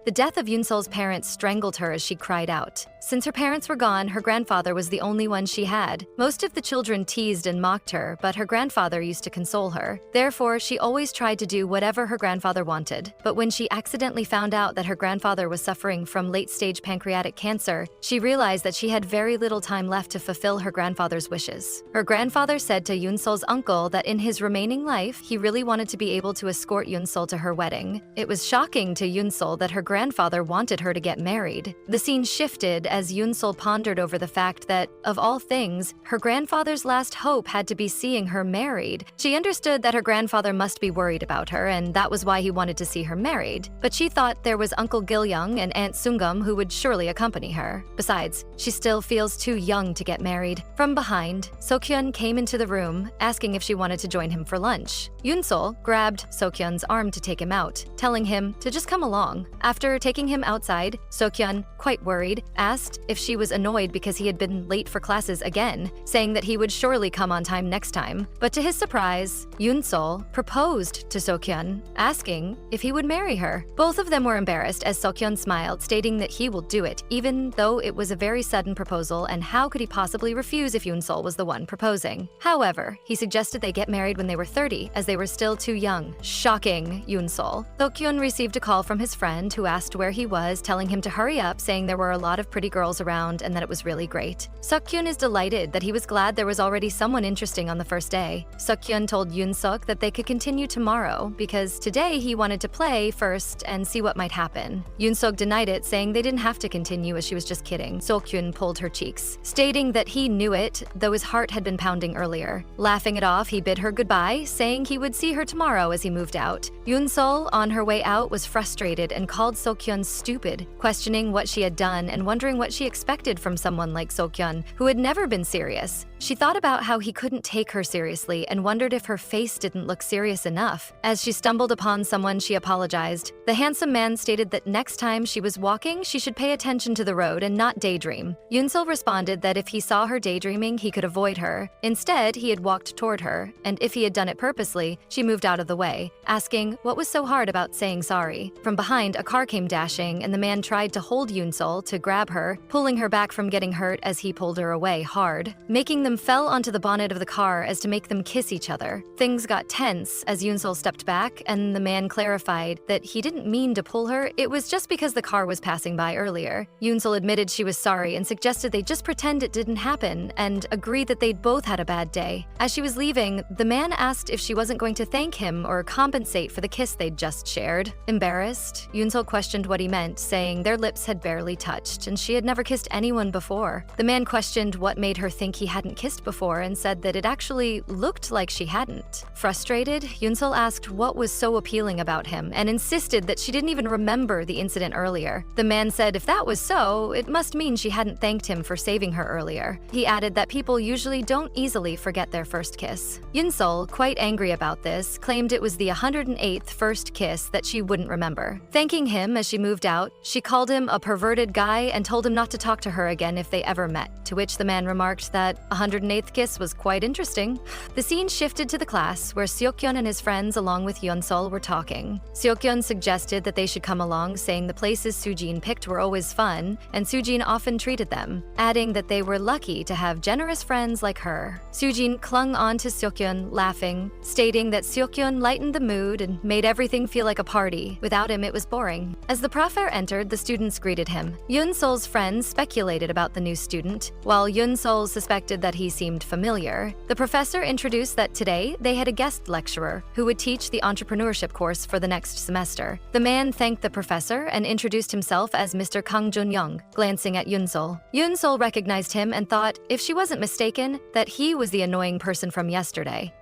The death of Yoonseol's parents strangled her as she cried out. Since her parents were gone, her grandfather was the only one she had. Most of the children teased and mocked her, but her grandfather used to console her. Therefore, she always tried to do whatever her grandfather wanted. But when she accidentally found out that her grandfather was suffering from late-stage pancreatic cancer, she realized that she had very little time left to fulfill her grandfather's wishes. Her grandfather said to Yoonseol's uncle that in his remaining life, he really wanted to be able to escort Yoonseol to her wedding. It was shocking to Yoonseol that her grandfather wanted her to get married. The scene shifted as Yoonseol pondered over the fact that, of all things, her grandfather's last hope had to be seeing her married. She understood that her grandfather must be worried about her, and that was why he wanted to see her married. But she thought there was Uncle Gil-young and Aunt Sungum who would surely accompany her. Besides, she still feels too young to get married. From behind, Sukyoon came into the room, asking if she wanted to join him for lunch. Yoonseol grabbed Sukyoon's arm to take him out, telling him to just come along. After taking him outside, Sukyoon, quite worried, asked if she was annoyed because he had been late for classes again, saying that he would surely come on time next time. But to his surprise, Yoonseol proposed to Sukyoon, asking if he would marry her. Both of them were embarrassed as Sukyoon smiled, stating that he will do it, even though it was a very sudden proposal, and how could he possibly refuse if Yoonseol was the one proposing? However, he suggested they get married when they were 30, as they were still too young. Shocking Yoonseol. Sukyoon received a call from his friend who asked where he was, telling him to hurry up, saying there were a lot of pretty girls around and that it was really great. Sukyoon is delighted that he was glad there was already someone interesting on the first day. Sukyoon told Yoonsuk that they could continue tomorrow because today he wanted to play first and see what might happen. Yoonsuk denied it, saying they didn't have to continue as she was just kidding. Sukyoon pulled her cheeks, stating that he knew it, though his heart had been pounding earlier. Laughing it off, he bid her goodbye, saying he would see her tomorrow as he moved out. Yoonseol, on her way out, was frustrated and called Sukyoon stupid, questioning what she had done and wondering what she expected from someone like Sukyoon, who had never been serious. She thought about how he couldn't take her seriously and wondered if her face didn't look serious enough. As she stumbled upon someone, she apologized. The handsome man stated that next time she was walking, she should pay attention to the road and not daydream. Yoonseol responded that if he saw her daydreaming, he could avoid her. Instead, he had walked toward her, and if he had done it purposely, she moved out of the way, asking what was so hard about saying sorry. From behind, a car came dashing, and the man tried to hold Yoonseol to grab her, pulling her back from getting hurt as he pulled her away hard, making them fell onto the bonnet of the car as to make them kiss each other. Things got tense as Yoonseol stepped back, and the man clarified that he didn't mean to pull her, it was just because the car was passing by earlier. Yoonseol admitted she was sorry and suggested they just pretend it didn't happen, and agreed that they'd both had a bad day. As she was leaving, the man asked if she wasn't going to thank him or compensate for the kiss they'd just shared. Embarrassed, Yoonseol questioned what he meant, saying their lips had barely touched, and she had never kissed anyone before. The man questioned what made her think he hadn't kissed before and said that it actually looked like she hadn't. Frustrated, Yoonseol asked what was so appealing about him and insisted that she didn't even remember the incident earlier. The man said if that was so, it must mean she hadn't thanked him for saving her earlier. He added that people usually don't easily forget their first kiss. Yoonseol, quite angry about this, claimed it was the 108th first kiss that she wouldn't remember. Thanking him as she moved out, she called him a perverted guy and told him not to talk to her again if they ever met, to which the man remarked that 108th kiss was quite interesting. The scene shifted to the class where Sukyoon and his friends along with Yoonseol were talking. Sukyoon suggested that they should come along, saying the places Soojin picked were always fun, and Soojin often treated them, adding that they were lucky to have generous friends like her. Soojin clung on to Sukyoon, laughing, stating that Sukyoon lightened the mood and made everything feel like a party. Without him, it was boring. As the professor entered, the students greeted him. Yoonseol's friends speculated about the new student, while Yoonseol suspected that he seemed familiar. The professor introduced that today they had a guest lecturer who would teach the entrepreneurship course for the next semester. The man thanked the professor and introduced himself as Mr. Kang Jun-young, glancing at Yoonseol. Yoonseol recognized him and thought, if she wasn't mistaken, that he was the annoying person from yesterday.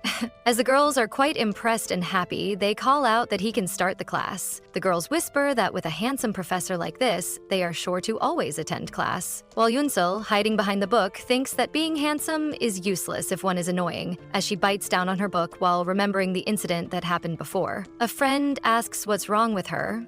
As the girls are quite impressed and happy, they call out that he can start the class. The girls whisper that with a handsome professor like this, they are sure to always always attend class. While Yoonseol, hiding behind the book, thinks that being handsome is useless if one is annoying, as she bites down on her book while remembering the incident that happened before. A friend asks what's wrong with her.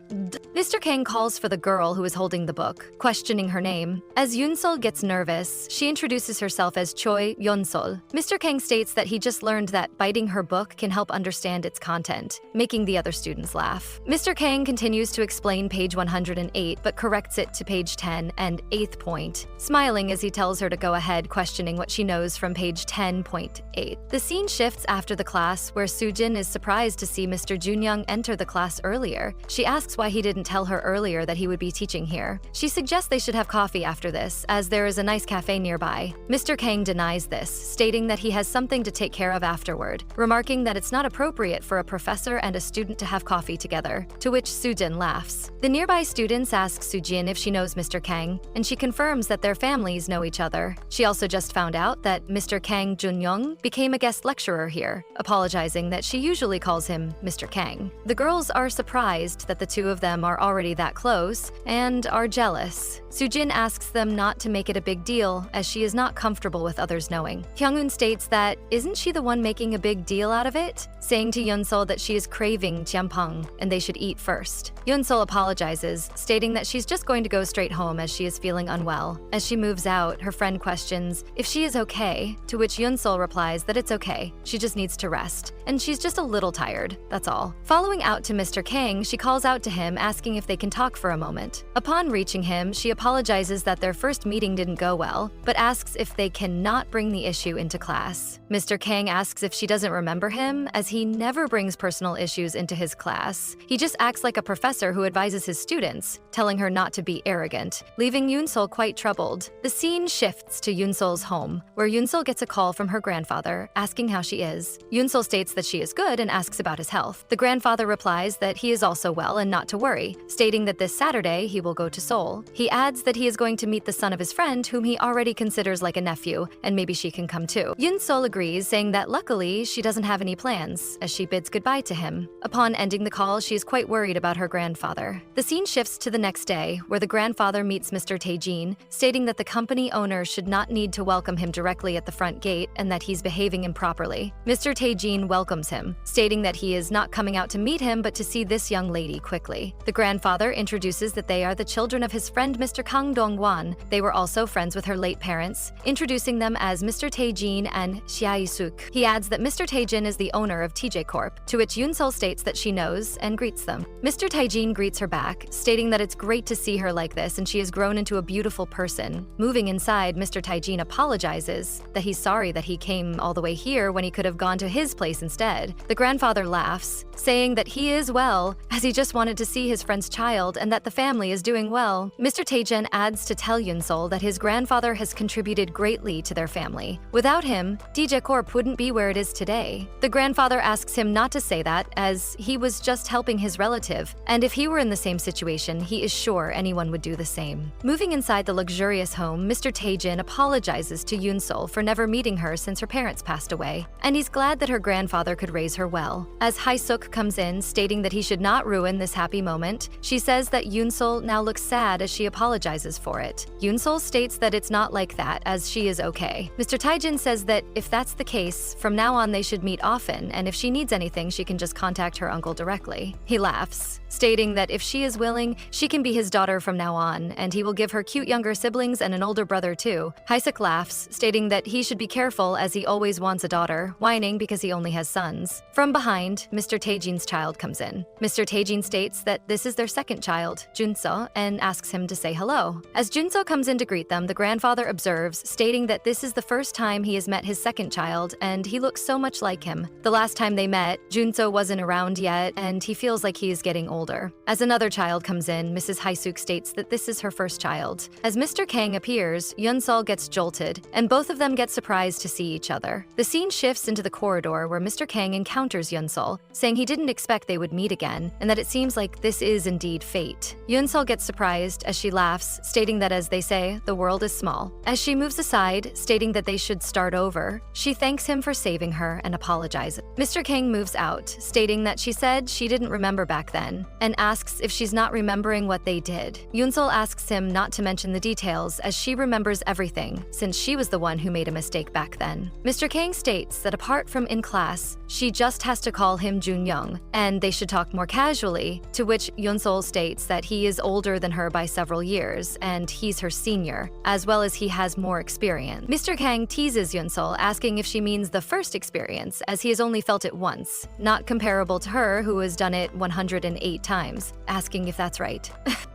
Mr. Kang calls for the girl who is holding the book, questioning her name. As Yoonseol gets nervous, she introduces herself as Choi Yoonseol. Mr. Kang states that he just learned that biting her book can help understand its content, making the other students laugh. Mr. Kang continues to explain page 108, but corrects it to page 10 and 8th point, smiling as he tells her to go ahead, questioning what she knows from page 10.8. The scene shifts after the class, where Soojin is surprised to see Mr. Junyoung enter the class earlier. She asks why he didn't tell her earlier that he would be teaching here. She suggests they should have coffee after this, as there is a nice cafe nearby. Mr. Kang denies this, stating that he has something to take care of afterward, remarking that it's not appropriate for a professor and a student to have coffee together, to which Soojin laughs. The nearby students ask Soojin if she knows Mr. Kang, and she confirms that their families know each other. She also just found out that Mr. Kang Junyoung became a guest lecturer here, apologizing that she usually calls him Mr. Kang. The girls are surprised that the two of them are already that close, and are jealous. Soojin asks them not to make it a big deal, as she is not comfortable with others knowing. Hyunghoon states that, isn't she the one making a big deal out of it? Saying to Yoonseol that she is craving jampang, and they should eat first. Yoonseol apologizes, stating that she's just going to go straight home as she is feeling unwell. As she moves out, her friend questions if she is okay, to which Yoonseol replies that it's okay, she just needs to rest, and she's just a little tired, that's all. Following out to Mr. Kang, she calls out to him, asking if they can talk for a moment. Upon reaching him, she apologizes that their first meeting didn't go well, but asks if they cannot bring the issue into class. Mr. Kang asks if she doesn't remember him, as he never brings personal issues into his class. He just acts like a professor who advises his students, telling her not to be arrogant, leaving Yoonseol quite troubled. The scene shifts to Yoonseol's home, where Yoonseol gets a call from her grandfather, asking how she is. Yoonseol states that she is good and asks about his health. The grandfather replies that he is also well and not to worry, stating that this Saturday he will go to Seoul. He adds that he is going to meet the son of his friend, whom he already considers like a nephew, and maybe she can come too. Yoonseol agrees, saying that luckily she doesn't have any plans, as she bids goodbye to him. Upon ending the call, she is quite worried about her grandfather. The scene shifts to the next day, where the grandfather meets Mr. Taejin, stating that the company owner should not need to welcome him directly at the front gate and that he's behaving improperly. Mr. Taejin welcomes him, stating that he is not coming out to meet him but to see this young lady quickly. The grandfather introduces that they are the children of his friend Mr. Kang Dong-wan. They were also friends with her late parents, introducing them as Mr. Taejin and Suk. He adds that Mr. Taejin is the owner of TJ Corp, to which Yoonseol states that she knows and greets them. Mr. Taejin greets her back, stating that it's great to see her like this and she has grown into a beautiful person. Moving inside, Mr. Taejin apologizes that he's sorry that he came all the way here when he could have gone to his place instead. The grandfather laughs, saying that he is well, as he just wanted to see his friend's child and that the family is doing well. Mr. Taejin adds to tell Yoonseol that his grandfather has contributed greatly to their family. Without him, DJ Corp wouldn't be where it is today. The grandfather asks him not to say that, as he was just helping his relative, and if he were in the same situation, he is sure anyone would do the same. Moving inside the luxurious home, Mr. Taejin apologizes to Yoonseol for never meeting her since her parents passed away, and he's glad that her grandfather could raise her well. As Hae-suk comes in, stating that he should not ruin this happy moment, she says that Yoonseol now looks sad as she apologizes for it. Yoonseol states that it's not like that, as she is okay. Mr. Taejin says that if that's the case, from now on they should meet often, and if she needs anything, she can just contact her uncle directly. He laughs, stating that if she is willing, she can be his daughter from now on, and he will give her cute younger siblings and an older brother too. Hae-suk laughs, stating that he should be careful as he always wants a daughter, whining because he only has sons. From behind, Mr. Taejin's child comes in. Mr. Taejin states that this is their second child, Junseol, and asks him to say hello. As Junseol comes in to greet them, the grandfather observes, stating that this is the first time he has met his second child, and he looks so much like him. The last time they met, Junseol wasn't around yet, and he feels like he is getting older. As another child comes in, Mrs. Hae-suk states that this is her first child. As Mr. Kang appears, Yoonseol gets jolted, and both of them get surprised to see each other. The scene shifts into the corridor where Mr. Kang encounters Yoonseol, saying he didn't expect they would meet again, and that it seems like this is indeed fate. Yoonseol gets surprised as she laughs, stating that, as they say, the world is small. As she moves aside, stating that they should start over, she thanks him for saving her and apologizes. Mr. Kang moves out, stating that she said she didn't remember back then, and asks if she's not remembering what they did. Yoonseol asks him him not to mention the details as she remembers everything since she was the one who made a mistake back then. Mr. Kang states that apart from in class, she just has to call him Jun-young and they should talk more casually, to which Yoonseol states that he is older than her by several years and he's her senior, as well as he has more experience. Mr. Kang teases Yoonseol, asking if she means the first experience, as he has only felt it once, not comparable to her who has done it 108 times, asking if that's right.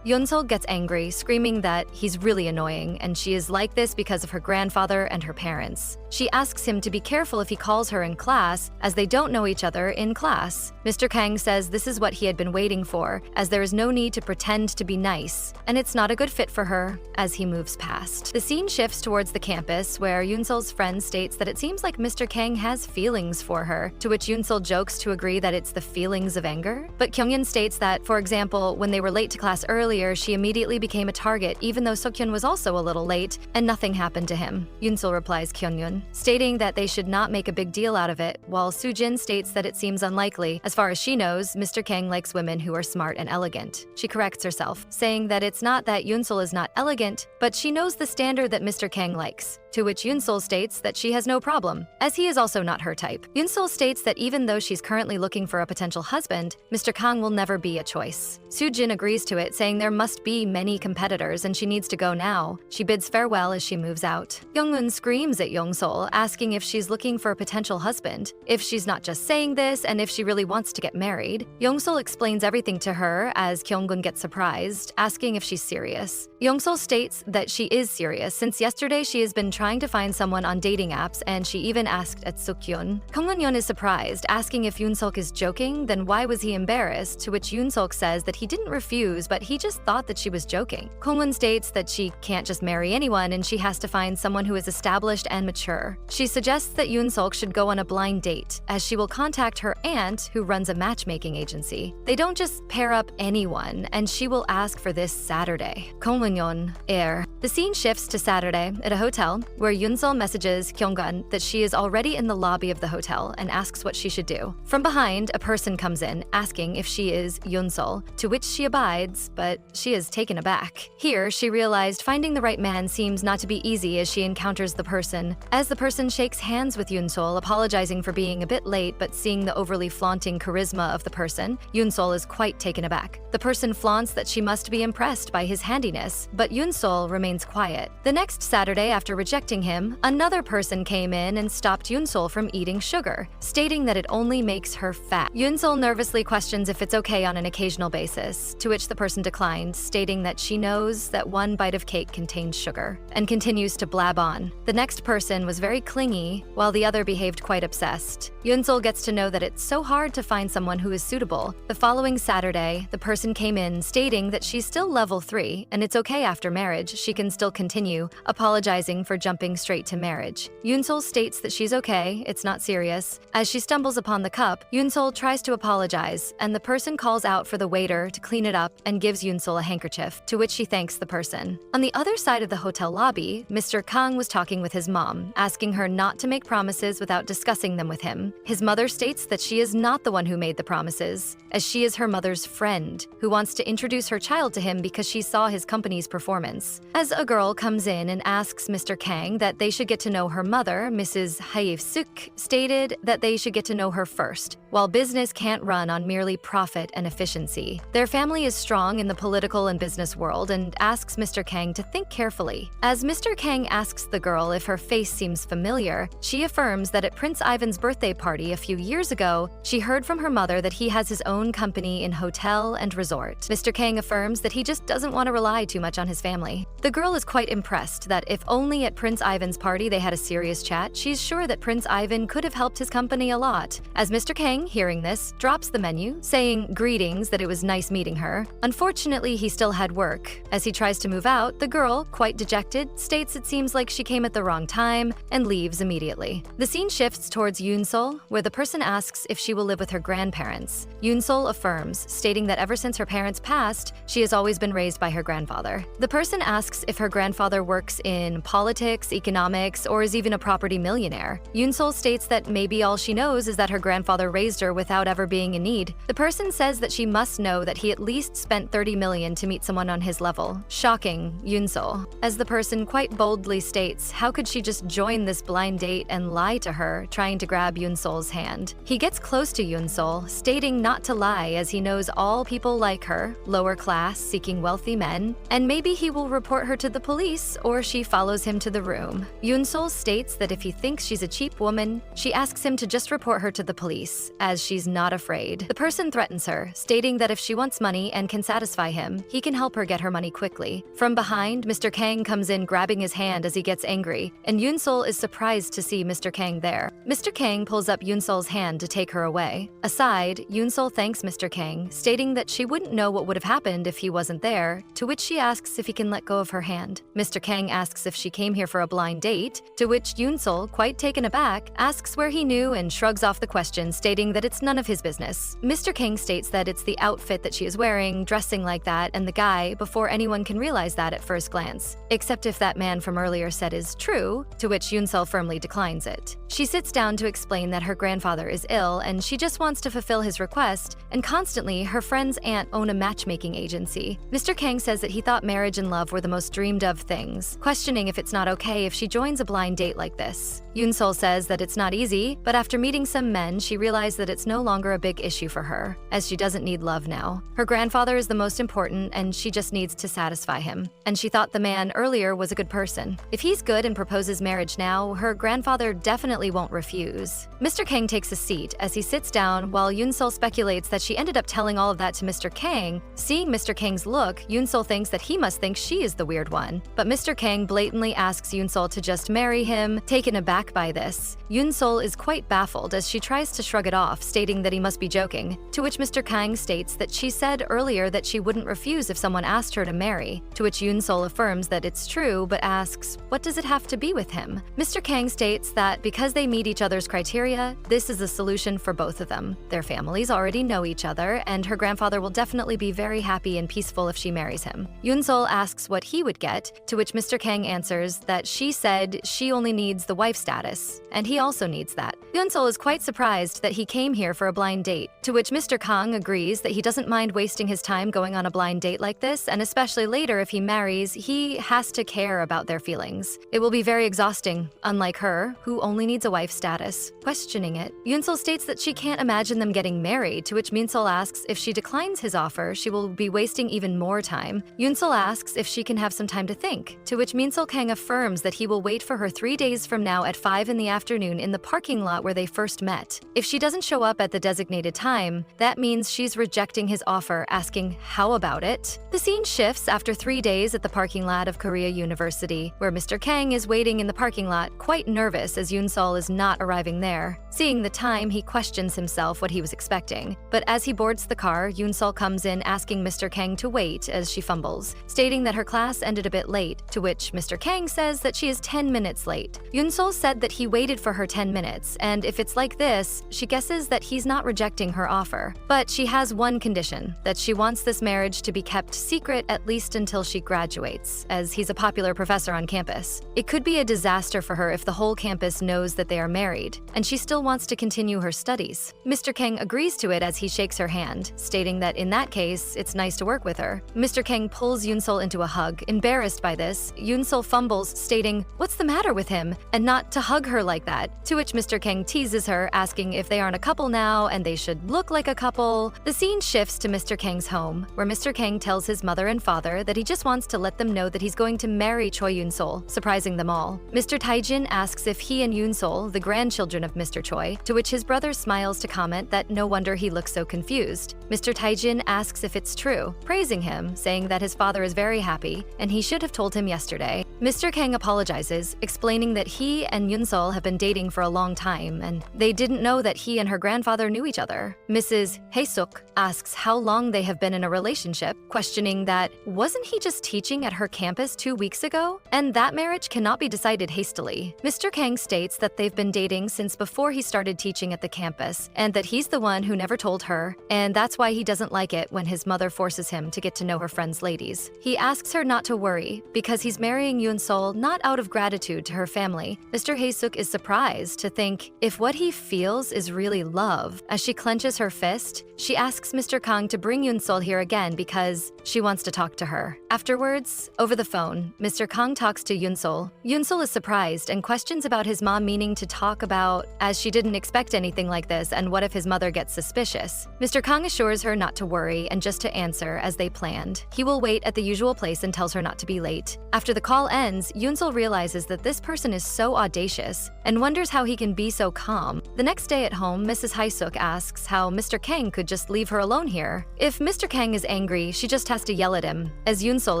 Yoonseol gets angry, screaming that he's really annoying and she is like this because of her grandfather and her parents. She asks him to be careful if he calls her in class, as they don't know each other in class. Mr. Kang says this is what he had been waiting for, as there is no need to pretend to be nice, and it's not a good fit for her, as he moves past. The scene shifts towards the campus, where Yoonseol's friend states that it seems like Mr. Kang has feelings for her, to which Yoonseol jokes to agree that it's the feelings of anger. But Kyunghyun states that, for example, when they were late to class earlier, she immediately became a target, even though Sukyoon was also a little late, and nothing happened to him. Yoonseol replies Kyunghyun, stating that they should not make a big deal out of it, while Soojin states that it seems unlikely. As far as she knows, Mr. Kang likes women who are smart and elegant. She corrects herself, saying that it's not that Yoonseol is not elegant, but she knows the standard that Mr. Kang likes. To which Yoonseol states that she has no problem, as he is also not her type. Yoonseol states that even though she's currently looking for a potential husband, Mr. Kang will never be a choice. Soojin agrees to it, saying there must be many competitors and she needs to go now. She bids farewell as she moves out. Youngun screams at Yoonseol, asking if she's looking for a potential husband, if she's not just saying this, and if she really wants to get married. Yoonseol explains everything to her as Kyunggun gets surprised, asking if she's serious. Yoonseol states that she is serious, since yesterday she has been trying to find someone on dating apps, and she even asked at Sukyoon. Kangwon-yeon is surprised, asking if Yoonseok is joking, then why was he embarrassed, to which Yoonseok says that he didn't refuse, but he just thought that she was joking. Kangwon states that she can't just marry anyone and she has to find someone who is established and mature. She suggests that Yoonseok should go on a blind date, as she will contact her aunt, who runs a matchmaking agency. They don't just pair up anyone, and she will ask for this Saturday. Kangwon-yeon, air. The scene shifts to Saturday at a hotel, where Yoonseol messages Kyunggun that she is already in the lobby of the hotel and asks what she should do. From behind, a person comes in, asking if she is Yoonseol, to which she abides, but she is taken aback. Here, she realized finding the right man seems not to be easy as she encounters the person. As the person shakes hands with Yoonseol, apologizing for being a bit late but seeing the overly flaunting charisma of the person, Yoonseol is quite taken aback. The person flaunts that she must be impressed by his handiness, but Yoonseol remains quiet. The next Saturday, after rejecting him, another person came in and stopped Yoonseol from eating sugar, stating that it only makes her fat. Yoonseol nervously questions if it's okay on an occasional basis, to which the person declined, stating that she knows that one bite of cake contains sugar, and continues to blab on. The next person was very clingy, while the other behaved quite obsessed. Yoonseol gets to know that it's so hard to find someone who is suitable. The following Saturday, the person came in, stating that she's still level 3, and it's okay after marriage, she can still continue, apologizing for jumping straight to marriage. Yoonseol states that she's okay, it's not serious. As she stumbles upon the cup, Yoonseol tries to apologize, and the person calls out for the waiter to clean it up and gives Yoonseol a handkerchief, to which she thanks the person. On the other side of the hotel lobby, Mr. Kang was talking with his mom, asking her not to make promises without discussing them with him. His mother states that she is not the one who made the promises, as she is her mother's friend, who wants to introduce her child to him because she saw his company's performance. As a girl comes in and asks Mr. Kang that they should get to know her mother, Mrs. Hae-suk stated that they should get to know her first, while business can't run on merely profit and efficiency. Their family is strong in the political and business world and asks Mr. Kang to think carefully. As Mr. Kang asks the girl if her face seems familiar, she affirms that at Prince Ivan's birthday party a few years ago, she heard from her mother that he has his own company in hotel and resort. Mr. Kang affirms that he just doesn't want to rely too much on his family. The girl is quite impressed that if only at Prince Ivan's party they had a serious chat, she's sure that Prince Ivan could have helped his company a lot. As Mr. Kang, hearing this, drops the menu, saying greetings, that it was nice meeting her. Unfortunately, he still had work. As he tries to move out, the girl, quite dejected, states it seems like she came at the wrong time and leaves immediately. The scene shifts towards Yoonseol, where the person asks if she will live with her grandparents. Yoonseol affirms, stating that ever since her parents passed, she has always been raised by her grandfather. The person asks asks if her grandfather works in politics, economics, or is even a property millionaire. Yoonseol states that maybe all she knows is that her grandfather raised her without ever being in need. The person says that she must know that he at least spent 30 million to meet someone on his level. Shocking, Yoonseol. As the person quite boldly states, how could she just join this blind date and lie to her, trying to grab Yoonseol's hand? He gets close to Yoonseol, stating not to lie as he knows all people like her, lower class, seeking wealthy men, and maybe he will report her to the police or she follows him to the room. Yoonseol states that if he thinks she's a cheap woman, she asks him to just report her to the police, as she's not afraid. The person threatens her, stating that if she wants money and can satisfy him, he can help her get her money quickly. From behind, Mr. Kang comes in grabbing his hand as he gets angry, and Yoonseol is surprised to see Mr. Kang there. Mr. Kang pulls up Yoonseol's hand to take her away. Aside, Yoonseol thanks Mr. Kang, stating that she wouldn't know what would have happened if he wasn't there, to which she asks if he can let go of her hand. Mr. Kang asks if she came here for a blind date, to which Yoonseol, quite taken aback, asks where he knew and shrugs off the question, stating that it's none of his business. Mr. Kang states that it's the outfit that she is wearing, dressing like that, and the guy, before anyone can realize that at first glance. Except if that man from earlier said is true, to which Yoonseol firmly declines it. She sits down to explain that her grandfather is ill and she just wants to fulfill his request, and constantly, her friend's aunt own a matchmaking agency. Mr. Kang says that he thought marriage and love were the most dreamed of things, questioning if it's not okay if she joins a blind date like this. Yoonseol says that it's not easy, but after meeting some men, she realized that it's no longer a big issue for her, as she doesn't need love now. Her grandfather is the most important and she just needs to satisfy him. And she thought the man earlier was a good person. If he's good and proposes marriage now, her grandfather definitely won't refuse. Mr. Kang takes a seat as he sits down while Yoonseol speculates that she ended up telling all of that to Mr. Kang. Seeing Mr. Kang's look, Yoonseol thinks that he must think she is the weird one. But Mr. Kang blatantly asks Yoonseol to just marry him, taken aback by this. Yoonseol is quite baffled as she tries to shrug it off, stating that he must be joking, to which Mr. Kang states that she said earlier that she wouldn't refuse if someone asked her to marry, to which Yoonseol affirms that it's true but asks, what does it have to be with him? Mr. Kang states that because they meet each other's criteria, this is a solution for both of them. Their families already know each other, and her grandfather will definitely be very happy and peaceful if she marries him. Yoonseol asks what he would get, to which Mr. Kang answers that she said she only needs the wife status, and he also needs that. Yoonseol is quite surprised that he came here for a blind date, to which Mr. Kang agrees that he doesn't mind wasting his time going on a blind date like this, and especially later if he marries, he has to care about their feelings. It will be very exhausting, unlike her, who only needs a wife status. Questioning it, Yoonseol states that she can't imagine them getting married, to which Yoonseol asks if she declines his offer, she will be wasting even more time. Yoonseol asks if she can have some time to think, to which Yoonseol Kang affirms that he will wait for her 3 days from now at 5 in the afternoon in the parking lot where they first met. If she doesn't show up at the designated time, that means she's rejecting his offer, asking how about it? The scene shifts after 3 days at the parking lot of Korea University, where Mr. Kang is waiting in the parking lot, quite nervous as Yoonseol is not arriving there. Seeing the time, he questions himself what he was expecting. But as he boards the car, Yoonseol comes in asking Mr. Kang to wait as she fumbles, stating that her class ended a bit late, to which Mr. Kang says that she is 10 minutes late. Yoonseol said that he waited for her 10 minutes, and if it's like this, she guesses that he's not rejecting her offer. But she has one condition, that she wants this marriage to be kept secret at least until she graduates, as he's a popular professor on campus. It could be a disaster for her if the whole campus knows that they are married, and she still wants to continue her studies. Mr. Kang agrees to it as he shakes her hand, stating that in that case, it's nice to work with her. Mr. Kang pulls Yoonseol into a hug. Embarrassed by this, Yoonseol fumbles, stating, "What's the matter with him?" and not to hug her like that, to which Mr. Kang teases her, asking if they aren't a couple now and they should look like a couple. The scene shifts to Mr. Kang's home, where Mr. Kang tells his mother and father that he just wants to let them know that he's going to marry Choi Yoonseol, surprising them all. Mr. Taejin asks if he and Yoonseol, the grandchildren of Mr. Choi, to which his brother smiles to comment that no wonder he looks so confused. Mr. Taejin asks if it's true, praising him, saying that his father is very happy and he should have told him yesterday. Mr. Kang apologizes, explaining that he and Yoonseol have been dating for a long time and they didn't know that he and her grandfather knew each other. Mrs. Haesuk asks how long they have been in a relationship, questioning that wasn't he just teaching at her campus 2 weeks ago? And that marriage cannot be decided hastily. Mr. Kang states that they've been dating since before he started teaching at the campus, and that he's the one who never told her, and that's why he doesn't like it when his mother forces him to get to know her friends' ladies. He asks her not to to worry because he's marrying Yoon-sol not out of gratitude to her family. Mr. Hae-suk is surprised to think if what he feels is really love. As she clenches her fist, she asks Mr. Kang to bring Yoon-sol here again because she wants to talk to her. Afterwards, over the phone, Mr. Kang talks to Yoon-sol. Yoon-sol is surprised and questions about his mom meaning to talk about, as she didn't expect anything like this, and what if his mother gets suspicious. Mr. Kang assures her not to worry and just to answer as they planned. He will wait at the usual place and tells her not to be late. After the call ends, Yoon-sol realizes that this person is so audacious and wonders how he can be so calm. The next day at home, Mrs. Hae-suk asks how Mr. Kang could just leave her alone here. If Mr. Kang is angry, she just has to yell at him, as Yoon-sol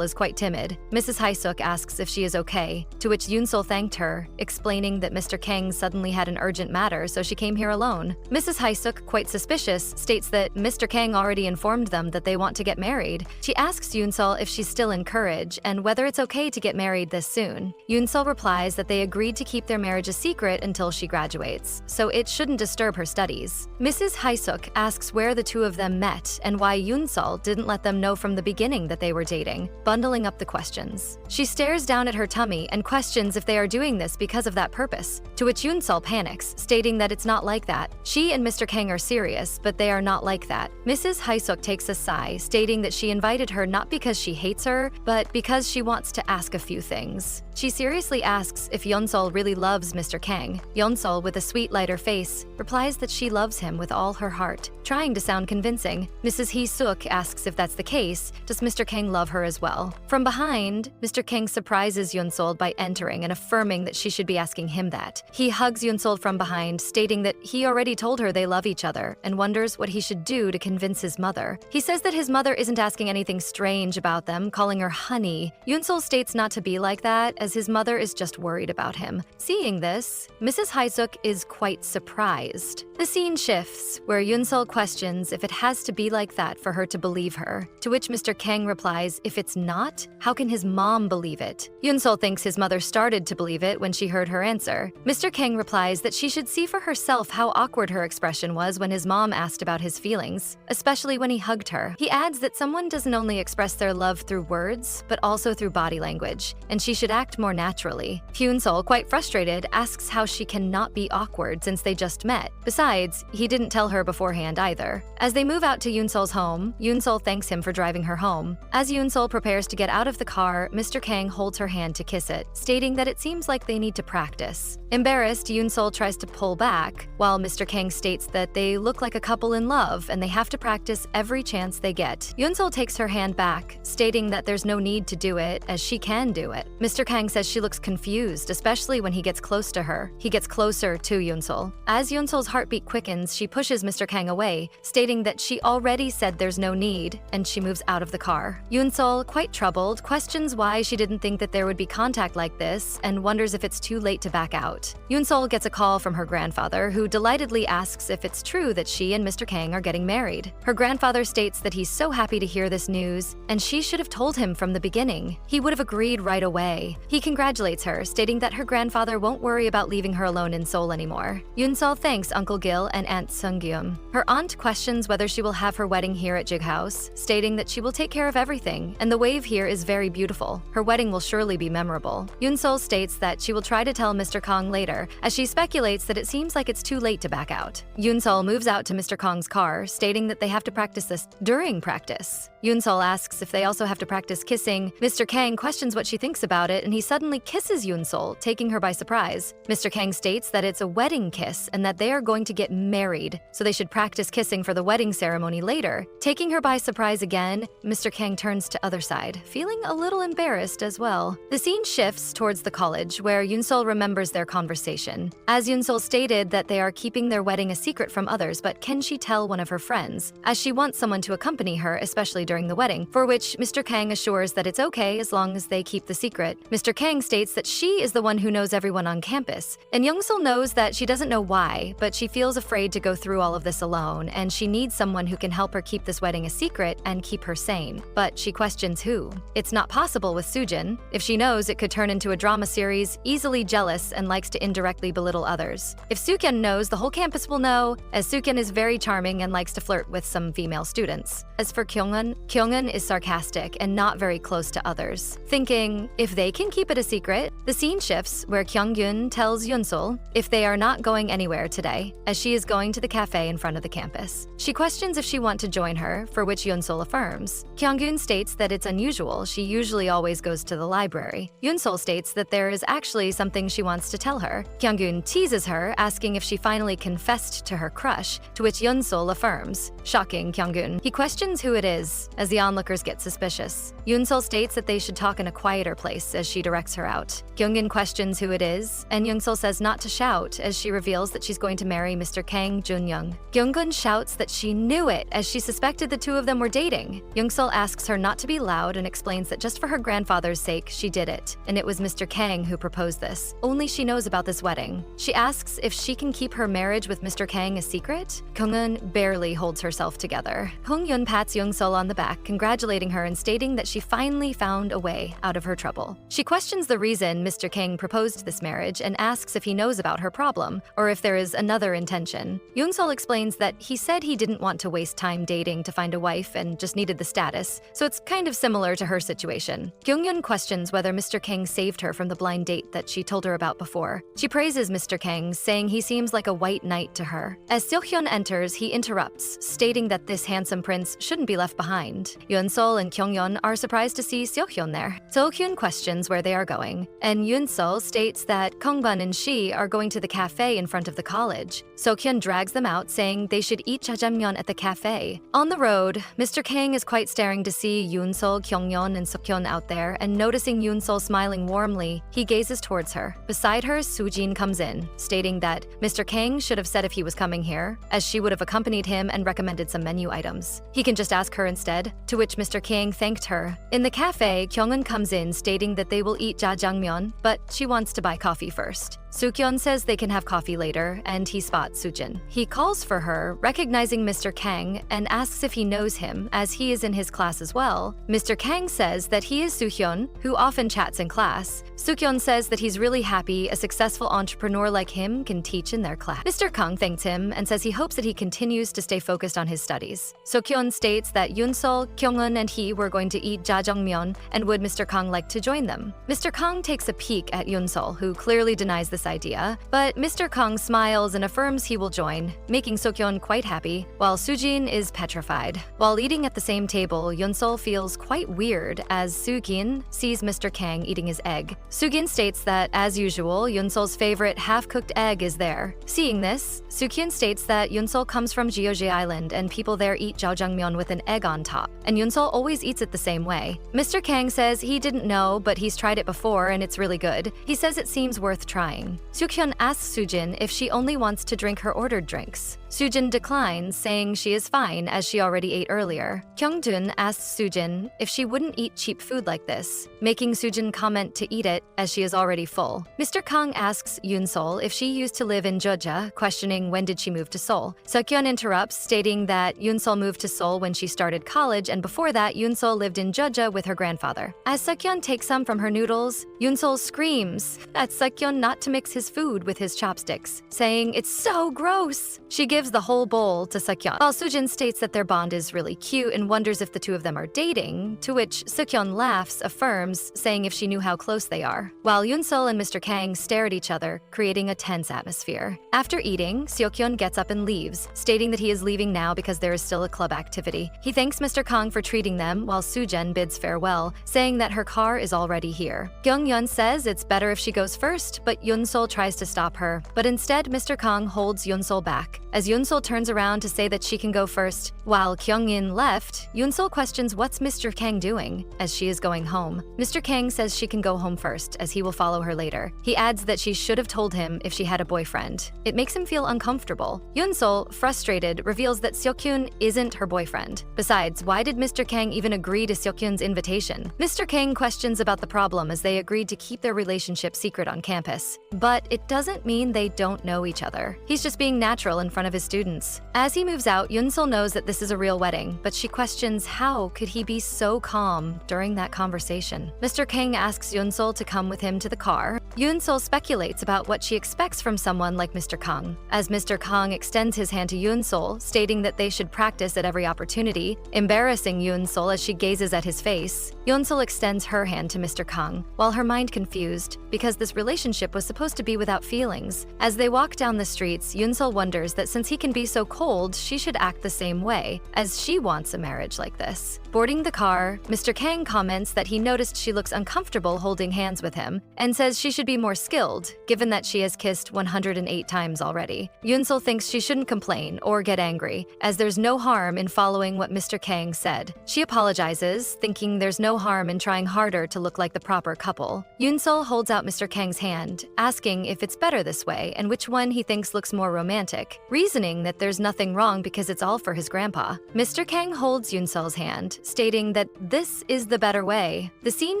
is quite timid. Mrs. Hae-suk asks if she is okay, to which Yoon-sol thanked her, explaining that Mr. Kang suddenly had an urgent matter, so she came here alone. Mrs. Hae-suk, quite suspicious, states that Mr. Kang already informed them that they want to get married. She asks Yoon-sol if she's still in courage and whether it's okay to get married this soon. Yoon-sol replies that they agreed to keep their marriage a secret until she graduates, so it shouldn't disturb her studies. Mrs. Hae-suk asks where the two of them met and why Yoon-sol didn't let them know from the beginning that they were dating, bundling up the questions. She stares down at her tummy and questions if they are doing this because of that purpose, to which Yoon-sol panics, stating that it's not like that. She and Mr. Kang are serious, but they are not like that. Mrs. Hae-suk takes a sigh, stating that she invited her not because she hates her, but because she wants to ask a few things. She seriously asks if Yoon-sol really loves Mr. Kang. Yoon-sol, with a sweet, lighter face, replies that she loves him with all her heart, trying to sound convincing. Mrs. Hee-suk asks if that's the case, does Mr. Kang love her as well? From behind, Mr. Kang surprises Yoon-sol by entering and affirming that she should be asking him that. He hugs Yoon-sol from behind, stating that he already told her they love each other and wonders what he should do to convince his mother. He says that his mother isn't asking anything strange about them, calling her honey. Yoon-sol states not to be like that, as his mother is just worried about him. Seeing this, Mrs. Hae-suk is quite surprised. The scene shifts, where Yoon-sol questions if it has to be like that for her to believe her, to which Mr. Kang replies if it's not, how can his mom believe it? Yoon-sol thinks his mother started to believe it when she heard her answer. Mr. Kang replies that she should see for herself how awkward her expression was when his mom asked about his feelings, especially when he hugged her. He adds that someone doesn't only express their love through words, but also through body language, and she should act more naturally. Yoon-sol, quite frustrated, asks how she cannot be awkward since they just met. Besides, he didn't tell her beforehand either. As they move out to Yoon-sol's home, Yoon-sol thanks him for driving her home. As Yoon-sol prepares to get out of the car, Mr. Kang holds her hand to kiss it, stating that it seems like they need to practice. Embarrassed, Yoon-sol tries to pull back, while Mr. Kang states that they look like a couple in love and they have to practice every chance they get. Yoon-sol takes her hand back, stating that there's no need to do it, as she can do it. Mr. Kang says she looks confused, especially when he gets close to her. He gets closer to Yoon-sol. As Yoon-sol's heartbeat quickens, she pushes Mr. Kang away, stating that she already said there's no need, and she moves out of the car. Yoon-sol, quite troubled, questions why she didn't think that there would be contact like this and wonders if it's too late to back out. Yoon-sol gets a call from her grandfather, who delightedly asks if it's true that she and Mr. Kang are getting married. Her grandfather states that he's so happy to hear this news, and she should have told him from the beginning. He would have agreed right away. He congratulates her, stating that her grandfather won't worry about leaving her alone in Seoul anymore. Yoon-sol thanks Uncle Gil and Aunt Sungkyum. Her aunt questions whether she will have her wedding here at Jig House, stating that she will take care of everything, and the wave here is very beautiful. Her wedding will surely be memorable. Yoon-sol states that she will try to tell Mr. Kang later, as she speculates that it seems like it's too late to back out. Yoon-sol moves out to Mr. Kang's car, stating that they have to practice this during practice. Yoon-sol asks if they also have to practice kissing. Mr. Kang questions what she thinks about it, and he suddenly kisses Yoon-sol, taking her by surprise. Mr. Kang states that it's a wedding kiss and that they are going to get married, so they should practice kissing for the wedding ceremony later. Taking her by surprise again, Mr. Kang turns to other side, feeling a little embarrassed as well. The scene shifts towards the college, where Yoon-sol remembers their conversation. As Yoon-sol stated that they are keeping their wedding a secret from others, but can she tell one of her friends, as she wants someone to accompany her, especially during the wedding, for which Mr. Kang assures that it's okay as long as they keep the secret. Mr. Kang states that she is the one who knows everyone on campus, and Young-sul knows that she doesn't know why, but she feels afraid to go through all of this alone, and she needs someone who can help her keep this wedding a secret and keep her sane. But she questions who. It's not possible with Soojin. If she knows, it could turn into a drama series, easily jealous and likes to indirectly belittle others. If Sukyoon knows, the whole campus will know, as Sukyoon is very charming and likes to flirt with some female students. As for Kyungwon, Kyungwon is sarcastic and not very close close to others. Thinking, if they can keep it a secret, the scene shifts where Kyung-gun tells Yoonseol if they are not going anywhere today, as she is going to the cafe in front of the campus. She questions if she wants to join her, for which Yoonseol affirms. Kyung-gun states that it's unusual, she usually always goes to the library. Yoonseol states that there is actually something she wants to tell her. Kyung-gun teases her, asking if she finally confessed to her crush, to which Yoonseol affirms, shocking Kyung-gun. He questions who it is, as the onlookers get suspicious. Yoonseol states that they should talk in a quieter place as she directs her out. Kyung-gun questions who it is, and Yoonseol says not to shout as she reveals that she's going to marry Mr. Kang Jun-young. Kyung-gun shouts that she knew it as she suspected the two of them were dating. Yoonseol asks her not to be loud and explains that just for her grandfather's sake, she did it, and it was Mr. Kang who proposed this. Only she knows about this wedding. She asks if she can keep her marriage with Mr. Kang a secret. Kyung-gun barely holds herself together. Hong-yun pats Yoonseol on the back, congratulating her and stating that she finally found a way out of her trouble. She questions the reason Mr. Kang proposed this marriage and asks if he knows about her problem, or if there is another intention. Yoonseol explains that he said he didn't want to waste time dating to find a wife and just needed the status, so it's kind of similar to her situation. Kyung-yun questions whether Mr. Kang saved her from the blind date that she told her about before. She praises Mr. Kang, saying he seems like a white knight to her. As Sukyoon enters, he interrupts, stating that this handsome prince shouldn't be left behind. Yoonseol and Kyung-yun are surprised to see Sukyoon there. Sukyoon questions where they are going, and Yoonseol states that Kongbun and she are going to the cafe in front of the college. Sukyoon drags them out, saying they should eat jjajangmyeon at the cafe. On the road, Mr. Kang is quite staring to see Yoonseol, Kyung-yun, and Sukyoon out there, and noticing Yoonseol smiling warmly, he gazes towards her. Beside her, Sujin comes in, stating that Mr. Kang should have said if he was coming here, as she would have accompanied him and recommended some menu items. He can just ask her instead, to which Mr. Kang thanked her. In the cafe, Kyung-eun comes in, stating that they will eat jjajangmyeon, but she wants to buy coffee first. Sukyoon says they can have coffee later, and he spots Sujin. He calls for her, recognizing Mr. Kang, and asks if he knows him, as he is in his class as well. Mr. Kang says that he is Sukyoon, who often chats in class. Sukyoon says that he's really happy a successful entrepreneur like him can teach in their class. Mr. Kang thanks him and says he hopes that he continues to stay focused on his studies. Sukyoon states that Yoonseol, Kyung-eun, and he were going to eat jjajangmyeon, and would Mr. Kang like to join them. Mr. Kang takes a peek at Yoonseol, who clearly denies this idea, but Mr. Kang smiles and affirms he will join, making Sukyoon quite happy, while Sujin is petrified. While eating at the same table, Yoonseol feels quite weird as Sugin sees Mr. Kang eating his egg. Sugin states that, as usual, Yoonseol's favorite half-cooked egg is there. Seeing this, Sukyoon states that Yoonseol comes from Jeoje Island and people there eat jjajangmyeon with an egg on top, and Yoonseol always eats it the same way. Mr. Kang says he didn't know, but he's tried it before and it's really good. He says it seems worth trying. Sukyoon asks Sujin if she only wants to drink her ordered drinks. Sujin declines, saying she is fine as she already ate earlier. Kyung-dun asks Sujin if she wouldn't eat cheap food like this, making Sujin comment to eat it as she is already full. Mr. Kang asks Yoonseol if she used to live in Jeoja, questioning when did she move to Seoul. Sukyoon interrupts, stating that Yoonseol moved to Seoul when she started college, and before that Yoonseol lived in Jeoja with her grandfather. As Sukyoon takes some from her noodles, Yoonseol screams at Sukyoon not to mix his food with his chopsticks, saying it's so gross. She gives the whole bowl to Sukyoon, while Sujin states that their bond is really cute and wonders if the two of them are dating, to which Sukyoon laughs, affirms, saying if she knew how close they are, while Yoonseol and Mr. Kang stare at each other, creating a tense atmosphere. After eating, Sukyoon gets up and leaves, stating that he is leaving now because there is still a club activity. He thanks Mr. Kang for treating them, while Sujin bids farewell, saying that her car is already here. Kyung-yun says it's better if she goes first, but Yoonseol tries to stop her, but instead Mr. Kang holds Yoonseol back. As Yoonseol turns around to say that she can go first, while Kyung-in left, Yoonseol questions what's Mr. Kang doing, as she is going home. Mr. Kang says she can go home first, as he will follow her later. He adds that she should have told him if she had a boyfriend. It makes him feel uncomfortable. Yoonseol, frustrated, reveals that Sukyoon isn't her boyfriend. Besides, why did Mr. Kang even agree to Sukyoon's invitation? Mr. Kang questions about the problem as they agreed to keep their relationship secret on campus. But it doesn't mean they don't know each other. He's just being natural in front front of his students. As he moves out, Yoonseol knows that this is a real wedding, but she questions how could he be so calm during that conversation. Mr. Kang asks Yoonseol to come with him to the car. Yoonseol speculates about what she expects from someone like Mr. Kang. As Mr. Kang extends his hand to Yoonseol, stating that they should practice at every opportunity, embarrassing Yoonseol as she gazes at his face, Yoonseol extends her hand to Mr. Kang, while her mind confused, because this relationship was supposed to be without feelings. As they walk down the streets, Yoonseol wonders that since he can be so cold, she should act the same way, as she wants a marriage like this. Boarding the car, Mr. Kang comments that he noticed she looks uncomfortable holding hands with him, and says she should be more skilled, given that she has kissed 108 times already. Yoonseol thinks she shouldn't complain or get angry, as there's no harm in following what Mr. Kang said. She apologizes, thinking there's no harm in trying harder to look like the proper couple. Yoonseol holds out Mr. Kang's hand, asking if it's better this way and which one he thinks looks more romantic, reasoning that there's nothing wrong because it's all for his grandpa. Mr. Kang holds Yoonseol's hand, stating that this is the better way. The scene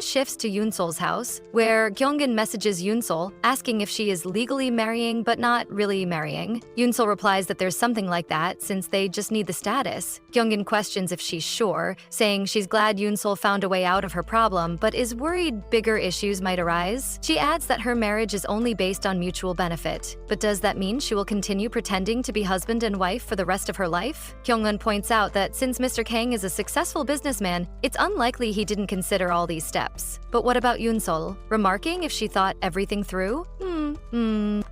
shifts to Yoonseol's house, where Kyungin messages Yoonseol, asking if she is legally marrying but not really marrying. Yoonseol replies that there's something like that since they just need the status. Kyungin questions if she's sure, saying she's glad Yoonseol found a way out of her problem but is worried bigger issues might arise. She adds that her marriage is only based on mutual benefit. But does that mean she will continue pretending to be husband and wife for the rest of her life? Kyungwon points out that since Mr. Kang is a successful businessman, it's unlikely he didn't consider all these steps. But what about Yoonseol? Remarking if she thought everything through?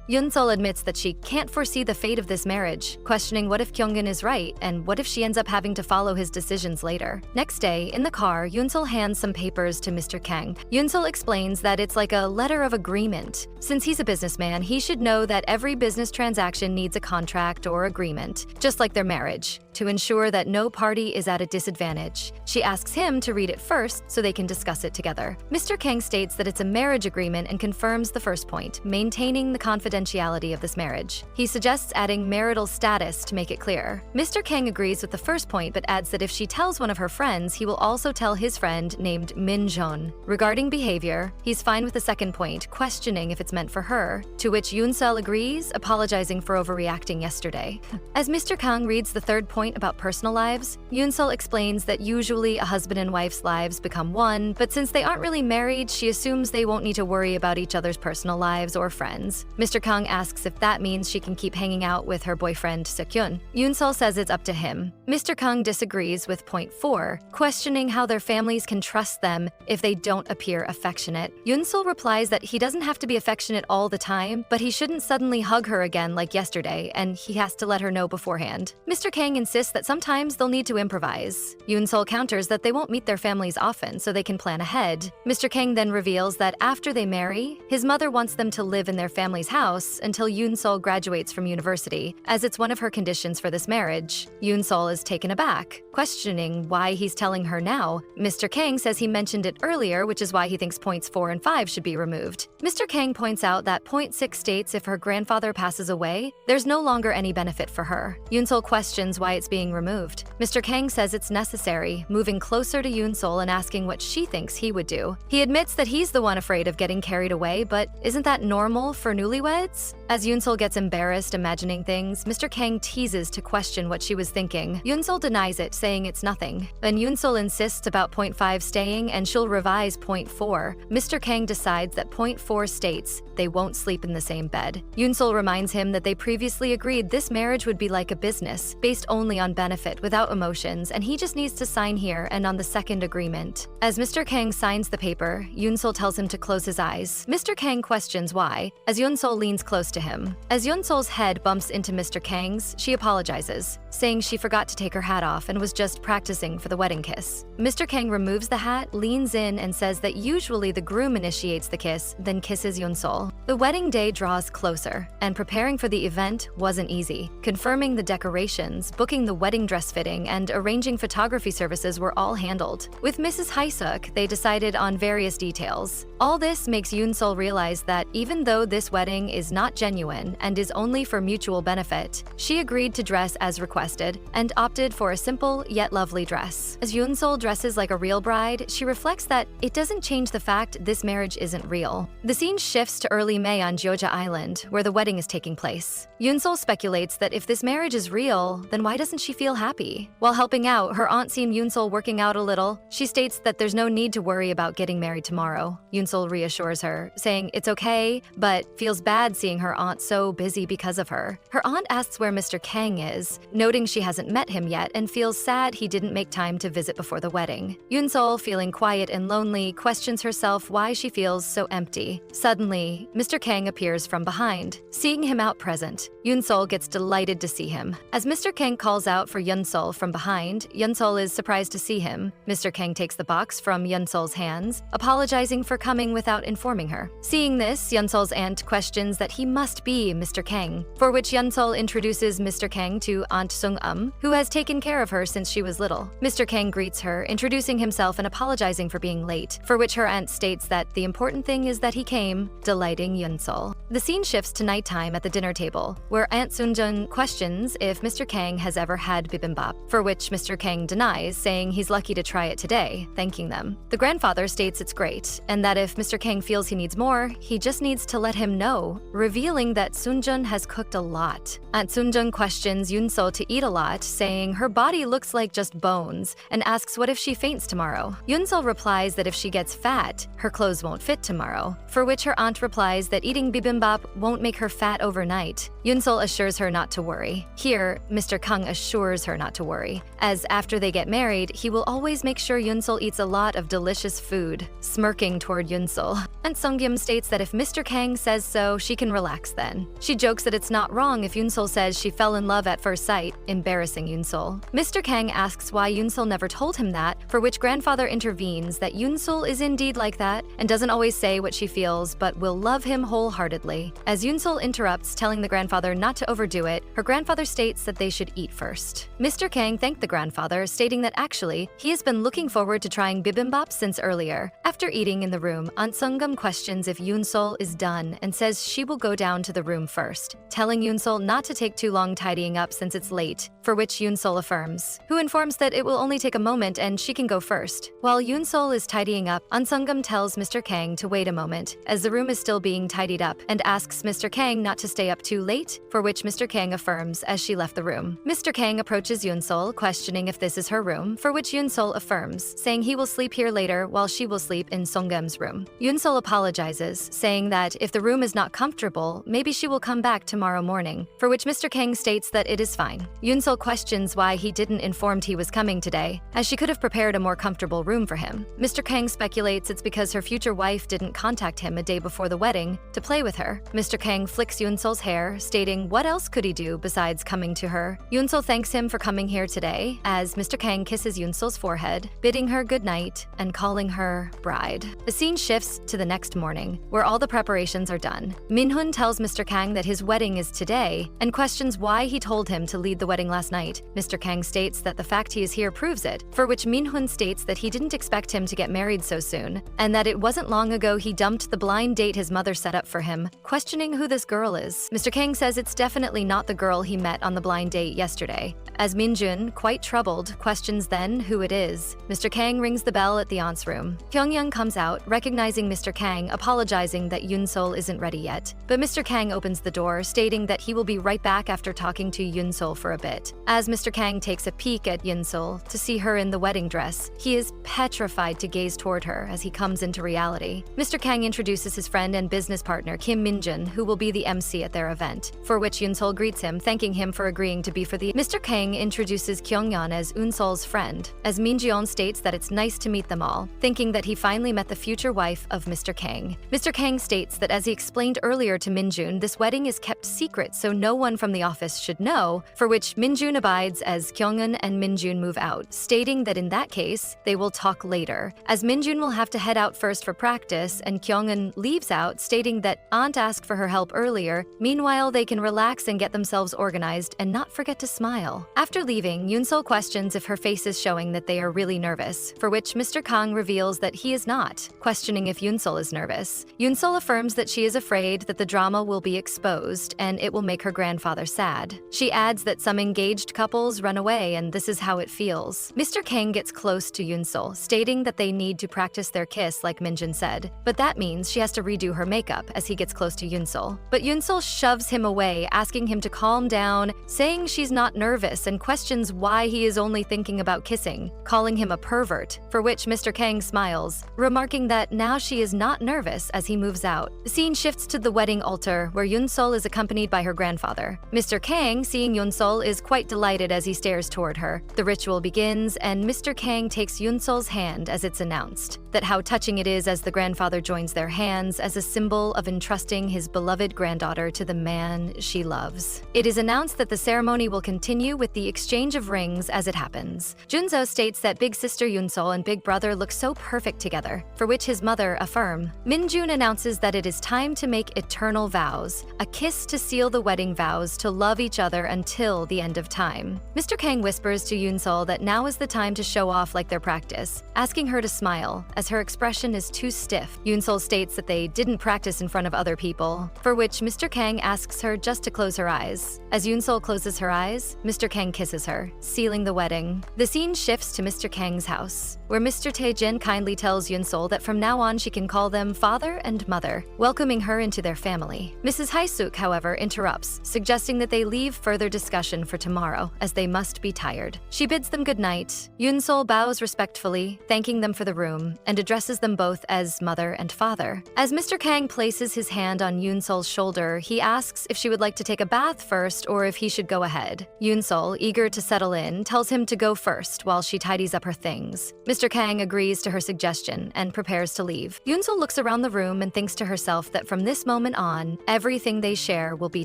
Yoonseol admits that she can't foresee the fate of this marriage, questioning what if Kyungin is right and what if she ends up having to follow his decisions later. Next day, in the car, Yoonseol hands some papers to Mr. Kang. Yoonseol explains that it's like a letter of agreement. Since he's a businessman, he should know that every business transaction needs a contract or agreement, just like their marriage, to ensure that no party is at a disadvantage. She asks him to read it first so they can discuss it together. Mr. Kang states that it's a marriage agreement and confirms the first point, maintaining the confidentiality of this marriage. He suggests adding marital status to make it clear. Mr. Kang agrees with the first point but adds that if she tells one of her friends, he will also tell his friend named Min Jeon. Regarding behavior, he's fine with the second point, questioning if it's meant for her, to which Yoonseol agrees, apologizing for overreacting yesterday. As Mr. Kang reads the third point about personal lives, Yoonseol explains that usually a husband and wife's lives become one, but since they aren't really married, she assumes they won't need to worry about each other's personal lives or friends. Mr. Kang asks if that means she can keep hanging out with her boyfriend Sukyoon. Yoonseol says it's up to him. Mr. Kang disagrees with point 4, questioning how their families can trust them if they don't appear affectionate. Yoonseol replies that he doesn't have to be affectionate all the time, but he shouldn't suddenly hug her again like yesterday, and he has to let her know beforehand. Mr. Kang insists that sometimes they'll need to improvise. Yoonseol counters that they won't meet their families often, so they can plan ahead. Mr. Kang then reveals that after they marry, his mother wants them to live in their family's house until Yoonseol graduates from university, as it's one of her conditions for this marriage. Yoonseol is taken aback, questioning why he's telling her now. Mr. Kang says he mentioned it earlier, which is why he thinks points 4 and 5 should be removed. Mr. Kang points out that point 6 states if her grandfather passes away, there's no longer any benefit for her. Yoonseol questions why it's being removed. Mr. Kang says it's necessary, moving closer to Yoonseol and asking what she thinks he would do. He admits that he's the one afraid of getting carried away, but isn't that normal for newlyweds? As Yoonseol gets embarrassed imagining things, Mr. Kang teases to question what she was thinking. Yoonseol denies it, saying it's nothing. When Yoonseol insists about point 5 staying and she'll revise point 4, Mr. Kang decides that point 4 states they won't sleep in the same bed. Yoonseol reminds him that they previously agreed this marriage would be like a business, based only on benefit without emotions, and he just needs to sign here and on the second agreement. As Mr. Kang signs the paper, Yoonseol tells him to close his eyes. Mr. Kang questions why, as Yoonseol leans close to him. As Yoonseol's head bumps into Mr. Kang's, she apologizes, saying she forgot to take her hat off and was just practicing for the wedding kiss. Mr. Kang removes the hat, leans in, and says that usually the groom initiates the kiss, then kisses Yoonseol. The wedding day draws closer, and preparing for the event wasn't easy. Confirming the decorations, booking the wedding dress fitting, and arranging photography services were all handled. With Mrs. Haesuk, they decided on various details. All this makes Yoonseol realize that even though this wedding is not genuine and is only for mutual benefit, she agreed to dress as requested and opted for a simple yet lovely dress. As Yoonseol dresses like a real bride, she reflects that it doesn't change the fact this marriage isn't real. The scene shifts to early May on Jeoja Island, where the wedding is taking place. Yoonseol speculates that if this marriage is real, then why doesn't she feel happy? While helping out, her aunt sees Yoonseol working out a little. She states that there's no need to worry about getting married tomorrow. Yoonseol reassures her, saying it's okay, but feels bad seeing her aunt so busy because of her. Her aunt asks where Mr. Kang is, noting she hasn't met him yet and feels sad he didn't make time to visit before the wedding. Yoonseol, feeling quiet and lonely, questions herself why she feels so empty. Suddenly, Mr. Kang appears from behind. Seeing him out present, Yoonseol gets delighted to see him. As Mr. Kang calls out for Yoonseol from behind, Yoonseol is surprised to see him. Mr. Kang takes the box from Yoonseol's hands, apologizing for coming without informing her. Seeing this, Yoonseol's aunt questions that he must be Mr. Kang, for which Yoonseol introduces Mr. Kang to Aunt Sung-um, who has taken care of her since she was little. Mr. Kang greets her, introducing himself and apologizing for being late, for which her aunt states that the important thing is that he came, delighting Yoonseol. The scene shifts to nighttime at the dinner table, where Aunt Soonjun questions if Mr. Kang has ever had bibimbap, for which Mr. Kang denies, saying he's lucky to try it today, thanking them. The grandfather states it's great, and that if Mr. Kang feels he needs more, he just needs to let him know, revealing that Soonjun has cooked a lot. Aunt Soonjun questions Yoonseol to eat a lot, saying her body looks like just bones, and asks what if she faints tomorrow. Yoonseol replies that if she gets fat, her clothes won't fit tomorrow, for which her aunt replies that eating bibimbap won't make her fat overnight. Yoonseol assures her not to worry. Here, Mr. Kang assures her not to worry, as after they get married, he will always make sure Yoonseol eats a lot of delicious food. Smirking toward Yoonseol, Aunt Sungyeom states that if Mr. Kang says so, she can relax then. She jokes that it's not wrong if Yoonseol says she fell in love at first sight, embarrassing Yoonseol. Mr. Kang asks why Yoonseol never told him that, for which grandfather intervenes that Yoonseol is indeed like that and doesn't always say what she feels but will love him wholeheartedly. As Yoonseol interrupts, telling the grandfather not to overdo it, her grandfather states that they should eat first. Mr. Kang thanked the grandfather, stating that actually, he has been looking forward to trying bibimbap since earlier. After eating in the room, Aunt Sungam questions if Yoonseol is done and says she will go down to the room first, telling Yoonseol not to take too long tidying up since it's late, for which Yoonseol affirms, who informs that it will only take a moment and she can go first. While Yoonseol is tidying up, Aunt Sungam tells Mr. Kang to wait a moment, as the room is still being tidied up, and asks Mr. Kang not to stay up too late, for which Mr. Kang affirms as she left the room. Mr. Kang approaches Yoonseol, questioning if this is her room, for which Yoonseol affirms, saying he will sleep here later while she will sleep in Sunggam's room. Yoonseol apologizes, saying that if the room is not comfortable, maybe she will come back tomorrow morning, for which Mr. Kang states that it is fine. Yoonseol questions why he didn't inform he was coming today, as she could have prepared a more comfortable room for him. Mr. Kang speculates it's because her future wife didn't contact him a day before the wedding to play with her. Mr. Kang flicks Yoonseol's hair, stating what else could he do besides coming to her. Yoonseol thanks him for coming here today, as Mr. Kang kisses Yoonseol's forehead, bidding her good night and calling her bride. The scene shifts to the next morning, where all the preparations are done. Minhun tells Mr. Kang that his wedding is today and questions why he told him to lead the wedding last night. Mr. Kang states that the fact he is here proves it, for which Minhun states that he didn't expect him to get married so soon, and that it wasn't long ago he dumped the blind date his mother set up for him, questioning who this girl is. Mr. Kang says it's definitely not the girl he met on the blind date yesterday. As Minjun, quite troubled, questions then who it is. Mr. Kang rings the bell at the aunt's room. Pyongyang comes out, recognizing Mr. Kang, apologizing that Yoonseol isn't ready yet. But Mr. Kang opens the door, stating that he will be right back after talking to Yoonseol for a bit. As Mr. Kang takes a peek at Yoonseol to see her in the wedding dress, he is petrified to gaze toward her as he comes into reality. Mr. Kang introduces his friend and business partner Kim Minjun, who will be the MC at their event, for which Yoonseol greets him, thanking him for agreeing to be for the. Mr. Kang introduces Kyungyeon as Yoonseol's friend, as Minjeon states that it's nice to meet them all, thinking that he finally met the future wife of Mr. Kang. Mr. Kang states that as he explained earlier to Minjun, this wedding is kept secret so no one from the office should know, for which Minjun abides as Kyungyeon and Minjun move out, stating that in that case, they will talk later, as Minjun will have to head out first for practice and Kyungyeon leaves out, stating that Aunt asked for her help earlier. Meanwhile, they can relax and get themselves organized and not forget to smile. After leaving, Yoonseol questions if her face is showing that they are really nervous, for which Mr. Kang reveals that he is not, questioning questioning if Yoonseol is nervous. Yoonseol affirms that she is afraid that the drama will be exposed and it will make her grandfather sad. She adds that some engaged couples run away and this is how it feels. Mr. Kang gets close to Yoonseol, stating that they need to practice their kiss like Minjin said, but that means she has to redo her makeup as he gets close to Yoonseol. But Yoonseol shoves him away, asking him to calm down, saying she's not nervous and questions why he is only thinking about kissing, calling him a pervert, for which Mr. Kang smiles, remarking that now she is not nervous as he moves out. The scene shifts to the wedding altar, where Yoonseol is accompanied by her grandfather. Mr. Kang, seeing Yoonseol, is quite delighted as he stares toward her. The ritual begins, and Mr. Kang takes Yoonseol's hand as it's announced that how touching it is as the grandfather joins their hands as a symbol of entrusting his beloved granddaughter to the man she loves. It is announced that the ceremony will continue with the exchange of rings as it happens. Junso states that big sister Yoonseol and big brother look so perfect together, for which his mother affirm. Minjun announces that it is time to make eternal vows, a kiss to seal the wedding vows to love each other until the end of time. Mr. Kang whispers to Yoonseol that now is the time to show off like their practice, asking her to smile, as her expression is too stiff. Yoonseol states that they didn't practice in front of other people, for which Mr. Kang asks her just to close her eyes. As Yoonseol closes her eyes, Mr. Kang kisses her, sealing the wedding. The scene shifts to Mr. Kang's house, where Mr. Tae-jin kindly tells Yoonseol that from now on she can call them father and mother, welcoming her into their family. Mrs. Haesuk, however, interrupts, suggesting that they leave further discussion for tomorrow, as they must be tired. She bids them good night. Yoonseol bows respectfully, thanking them for the room, and addresses them both as mother and father. As Mr. Kang places his hand on Yoonseol's shoulder, he asks if she would like to take a bath first or if he should go ahead. Yoonseol, eager to settle in, tells him to go first while she tidies up her things. Mr. Kang agrees to her suggestion and prepares to leave. Yoonseol looks around the room and thinks to herself that from this moment on, everything they share will be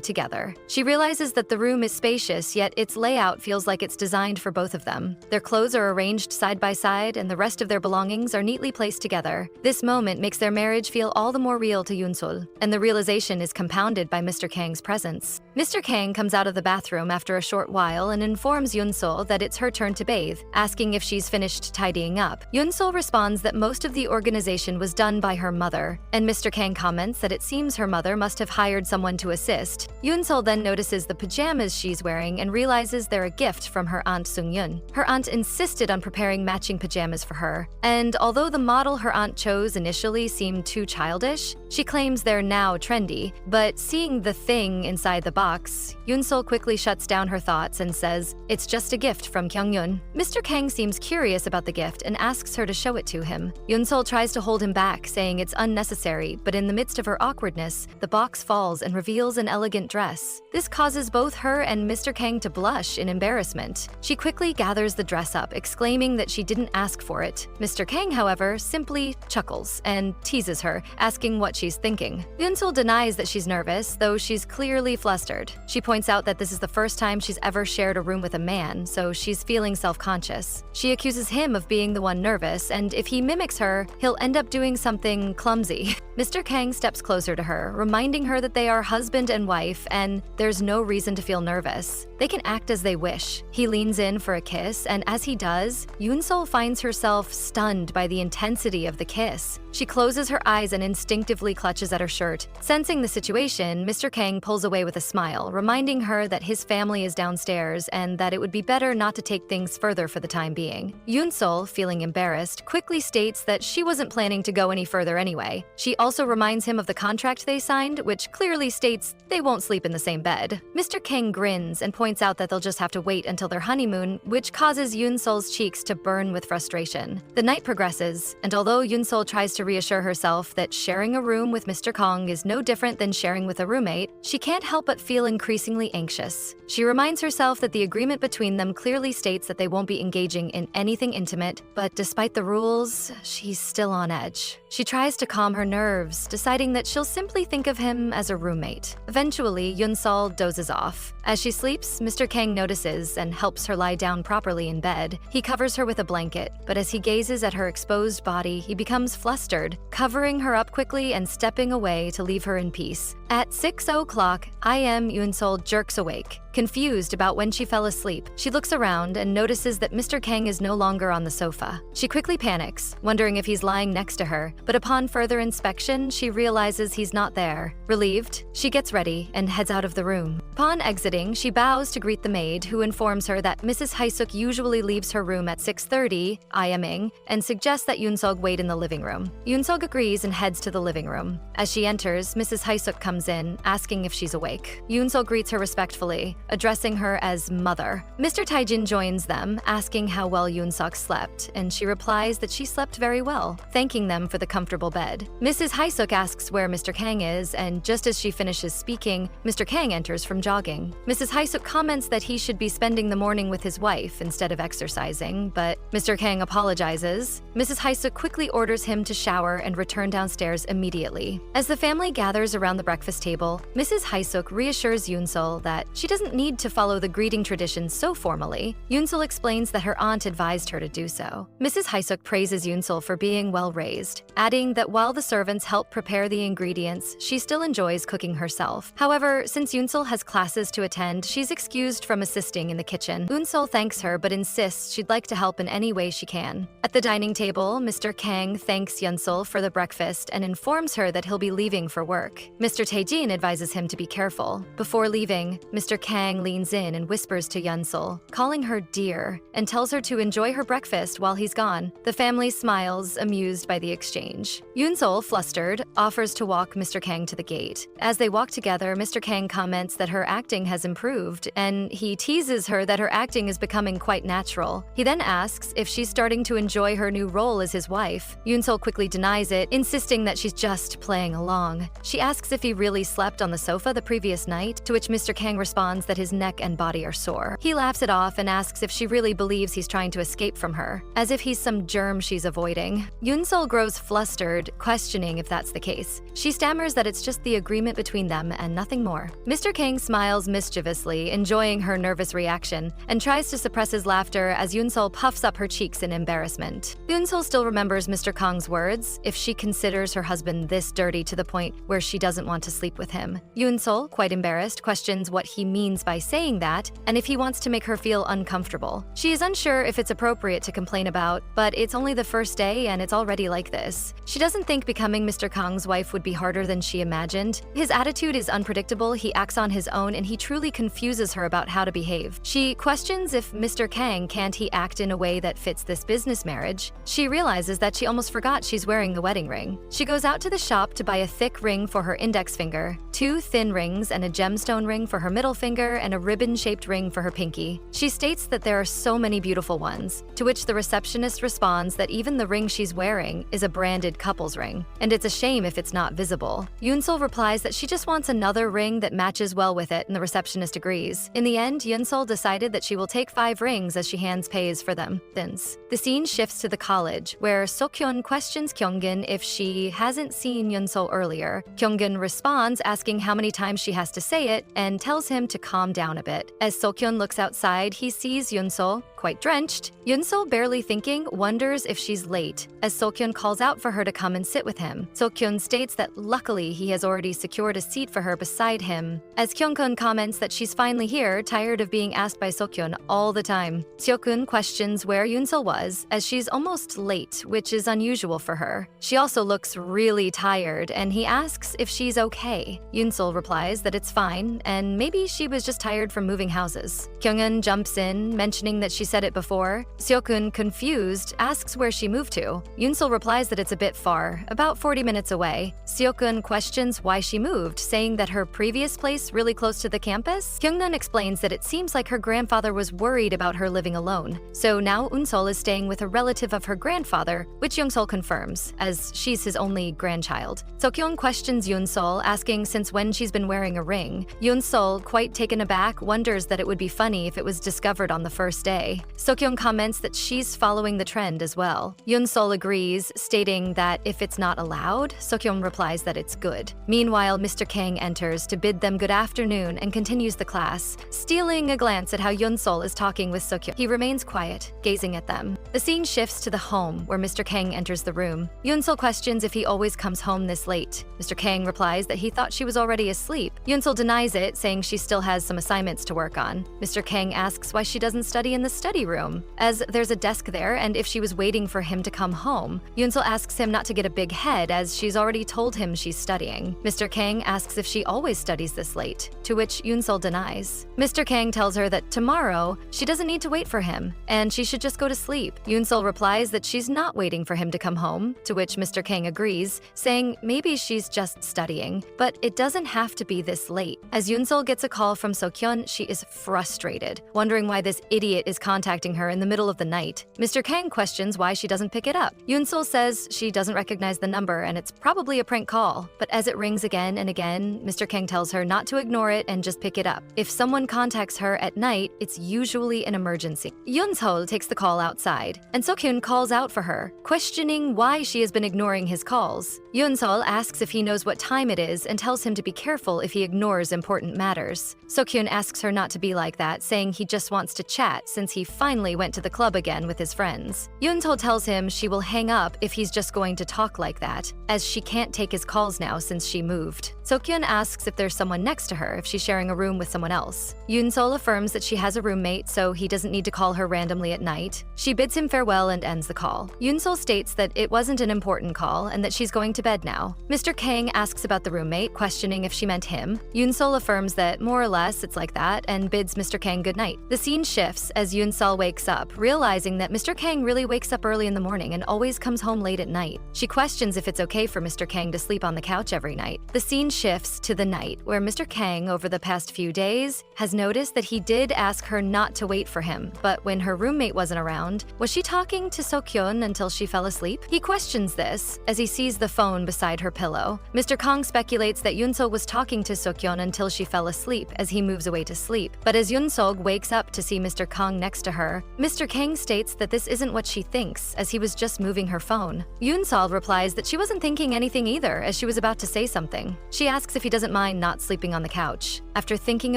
together. She realizes that the room is spacious, yet its layout feels like it's designed for both of them. Their clothes are arranged side by side and the rest of their belongings are neatly placed together. This moment makes their marriage feel all the more real to Yoonseol, and the realization is compounded by Mr. Kang's presence. Mr. Kang comes out of the bathroom after a short while and informs Yoonseol that it's her turn to bathe, asking if she's finished tidying up. Yoonseol responds that most of the organization was done by her mother, and Mr. Kang comments that it seems her mother must have hired someone to assist. Yoonseol then notices the pajamas she's wearing and realizes they're a gift from her aunt Sung-yoon. Her aunt insisted on preparing matching pajamas for her, and although the model her aunt chose initially seemed too childish, she claims they're now trendy. But seeing the thing inside the box, Yoonseol quickly shuts down her thoughts and says, "It's just a gift from Kyunghyun." Mr. Kang seems curious about the gift and asks her to show it to him. Yoonseol tries to hold him back, saying it's unnecessary, but in the midst of her awkwardness, the box falls and reveals an elegant dress. This causes both her and Mr. Kang to blush in embarrassment. She quickly gathers the dress up, exclaiming that she didn't ask for it. Mr. Kang, however, simply chuckles and teases her, asking what she's thinking. Yoonseol denies that she's nervous, though she's clearly flustered. She points out that this is the first time she's ever shared a room with a man, so she's feeling self-conscious. She accuses him of being the one nervous, and if he mimics her, he'll end up doing something clumsy. Mr. Kang steps closer to her, reminding her that they are husband and wife, and there's no reason to feel nervous. They can act as they wish. He leans in for a kiss, and as he does, Yoonseol finds herself stunned by the intensity of the kiss. She closes her eyes and instinctively clutches at her shirt. Sensing the situation, Mr. Kang pulls away with a smile, reminding her that his family is downstairs and that it would be better not to take things further for the time being. Yoonseol, feeling embarrassed, quickly states that she wasn't planning to go any further anyway. She also reminds him of the contract they signed, which clearly states they won't sleep in the same bed. Mr. Kang grins and points out that they'll just have to wait until their honeymoon, which causes Yoonseol's cheeks to burn with frustration. The night progresses, and although Yoonseol tries to reassure herself that sharing a room with Mr. Kang is no different than sharing with a roommate, she can't help but feel increasingly anxious. She reminds herself that the agreement between them clearly states that they won't be engaging in anything intimate, but despite the rules, she's still on edge. She tries to calm her nerves, deciding that she'll simply think of him as a roommate. Eventually, Yoonseol dozes off. As she sleeps, Mr. Kang notices and helps her lie down properly in bed. He covers her with a blanket, but as he gazes at her exposed body, he becomes flustered, covering her up quickly and stepping away to leave her in peace. At 6 o'clock, Yoonseol jerks awake. Confused about when she fell asleep, she looks around and notices that Mr. Kang is no longer on the sofa. She quickly panics, wondering if he's lying next to her, but upon further inspection, she realizes he's not there. Relieved, she gets ready and heads out of the room. Upon exiting, she bows to greet the maid, who informs her that Mrs. Haesuk usually leaves her room at 6:30 IMing and suggests that Yoonseol wait in the living room. Yoonseol agrees and heads to the living room. As she enters, Mrs. Haesuk comes in, asking if she's awake. Yoonseol greets her respectfully, addressing her as mother. Mr. Taejin joins them, asking how well Yoonseok slept, and she replies that she slept very well, thanking them for the comfortable bed. Mrs. Haesuk asks where Mr. Kang is, and just as she finishes speaking, Mr. Kang enters from jogging. Mrs. Haesuk comments that he should be spending the morning with his wife instead of exercising, but Mr. Kang apologizes. Mrs. Haesuk quickly orders him to shower and return downstairs immediately. As the family gathers around the breakfast table, Mrs. Haesuk reassures Yoonseol that she doesn't need to follow the greeting traditions so formally. Yoonseol explains that her aunt advised her to do so. Mrs. Haesuk praises Yoonseol for being well raised, adding that while the servants help prepare the ingredients, she still enjoys cooking herself. However, since Yoonseol has classes to attend, she's excused from assisting in the kitchen. Yoonseol thanks her but insists she'd like to help in any way she can. At the dining table, Mr. Kang thanks Yoonseol for the breakfast and informs her that he'll be leaving for work. Mr. Taejin advises him to be careful. Before leaving, Mr. Kang leans in and whispers to Yoonseol, calling her dear, and tells her to enjoy her breakfast while he's gone. The family smiles, amused by the exchange. Yoonseol, flustered, offers to walk Mr. Kang to the gate. As they walk together, Mr. Kang comments that her acting has improved, and he teases her that her acting is becoming quite natural. He then asks if she's starting to enjoy her new role as his wife. Yoonseol quickly denies it, insisting that she's just playing along. She asks if he really slept on the sofa the previous night, to which Mr. Kang responds that his neck and body are sore. He laughs it off and asks if she really believes he's trying to escape from her, as if he's some germ she's avoiding. Yoonseol grows flustered, questioning if that's the case. She stammers that it's just the agreement between them and nothing more. Mr. Kang smiles mischievously, enjoying her nervous reaction, and tries to suppress his laughter as Yoonseol puffs up her cheeks in embarrassment. Yoonseol still remembers Mr. Kang's words, if she considers her husband this dirty to the point where she doesn't want to sleep with him. Yoonseol, quite embarrassed, questions what he means by saying that, and if he wants to make her feel uncomfortable. She is unsure if it's appropriate to complain about, but it's only the first day and it's already like this. She doesn't think becoming Mr. Kang's wife would be harder than she imagined. His attitude is unpredictable, he acts on his own, and he truly confuses her about how to behave. She questions if Mr. Kang can't he act in a way that fits this business marriage. She realizes that she almost forgot she's wearing the wedding ring. She goes out to the shop to buy a thick ring for her index finger, 2 thin rings and a gemstone ring for her middle finger, and a ribbon-shaped ring for her pinky. She states that there are so many beautiful ones, to which the receptionist responds that even the ring she's wearing is a branded couple's ring, and it's a shame if it's not visible. Yoonseol replies that she just wants another ring that matches well with it, and the receptionist agrees. In the end, Yoonseol decided that she will take 5 rings as she hands pays for them. The scene shifts to the college, where Sukyoon questions Kyungin if she hasn't seen Yoonseol earlier. Kyungin responds, asking how many times she has to say it, and tells him to calm down a bit. As Sukyoon looks outside, he sees Yoonseol, quite drenched. Yoonseol, barely thinking, wonders if she's late, as Sukyoon calls out for her to come and sit with him. Sukyoon states that luckily he has already secured a seat for her beside him, as Kyungkun comments that she's finally here, tired of being asked by Sukyoon all the time. Seokun questions where Yoonseol was, as she's almost late, which is unusual for her. She also looks really tired, and he asks if she's okay. Yoonseol replies that it's fine, and maybe she was just tired from moving houses. Kyungin jumps in, mentioning that she said it before. Seokun, confused, asks where she moved to. Yoonseol replies that it's a bit far, about 40 minutes away. Seokun questions why she moved, saying that her previous place really close to the campus. Kyungnan explains that it seems like her grandfather was worried about her living alone, so now Eunseol is staying with a relative of her grandfather, which Yoonseol confirms, as she's his only grandchild. Seokyeon questions Yoonseol, asking since when she's been wearing a ring. Yoonseol, quite taken aback, wonders that it would be funny if it was discovered on the first day. Seokyeon comments that she's following the trend as well. Yoonseol agrees, stating that if it's not allowed, Seokyeon replies that it's good. Meanwhile, Mr. Kang enters to bid them good afternoon and continues the class, stealing a glance at how Yoonseol is talking with Sukyoon. He remains quiet, gazing at them. The scene shifts to the home, where Mr. Kang enters the room. Yoonseol questions if he always comes home this late. Mr. Kang replies that he thought she was already asleep. Yoonseol denies it, saying she still has some assignments to work on. Mr. Kang asks why she doesn't study in the study study room, as there's a desk there and if she was waiting for him to come home. Yoonseol asks him not to get a big head as she's already told him she's studying. Mr. Kang asks if she always studies this late, to which Yoonseol denies. Mr. Kang tells her that tomorrow she doesn't need to wait for him and she should just go to sleep. Yoonseol replies that she's not waiting for him to come home, to which Mr. Kang agrees, saying maybe she's just studying, but it doesn't have to be this late. As Yoonseol gets a call from Sukyoon, she is frustrated, wondering why this idiot is contacting her in the middle of the night. Mr. Kang questions why she doesn't pick it up. Yoonseol says she doesn't recognize the number and it's probably a prank call, but as it rings again and again, Mr. Kang tells her not to ignore it and just pick it up. If someone contacts her at night, it's usually an emergency. Yoonseol takes the call outside, and Sukyoon calls out for her, questioning why she has been ignoring his calls. Yoonseol asks if he knows what time it is and tells him to be careful if he ignores important matters. Sukyoon asks her not to be like that, saying he just wants to chat since he finally went to the club again with his friends. Yoonseol tells him she will hang up if he's just going to talk like that, as she can't take his calls now since she moved. Sukyoon asks if there's someone next to her if she's sharing a room with someone else. Yoonseol affirms that she has a roommate, so he doesn't need to call her randomly at night. She bids him farewell and ends the call. Yoonseol states that it wasn't an important call and that she's going to bed now. Mr. Kang asks about the roommate, questioning if she meant him. Yoonseol affirms that more or less it's like that and bids Mr. Kang goodnight. The scene shifts as Yoonseol wakes up, realizing that Mr. Kang really wakes up early in the morning and always comes home late at night. She questions if it's okay for Mr. Kang to sleep on the couch every night. The scene shifts to the night where Mr. Kang, over the past few days, has noticed that he did ask her not to wait for him, but when her roommate wasn't around, was she talking to Sukyoon until she fell asleep? He questions this as he sees the phone beside her pillow. Mr. Kang speculates that Yoonseol was talking to Sukyoon until she fell asleep as he moves away to sleep. But as Yoonseol wakes up to see Mr. Kang next to her, Mr. Kang states that this isn't what she thinks, as he was just moving her phone. Yoonseol replies that she wasn't thinking anything either, as she was about to say something. She asks if he doesn't mind not sleeping on the couch. After thinking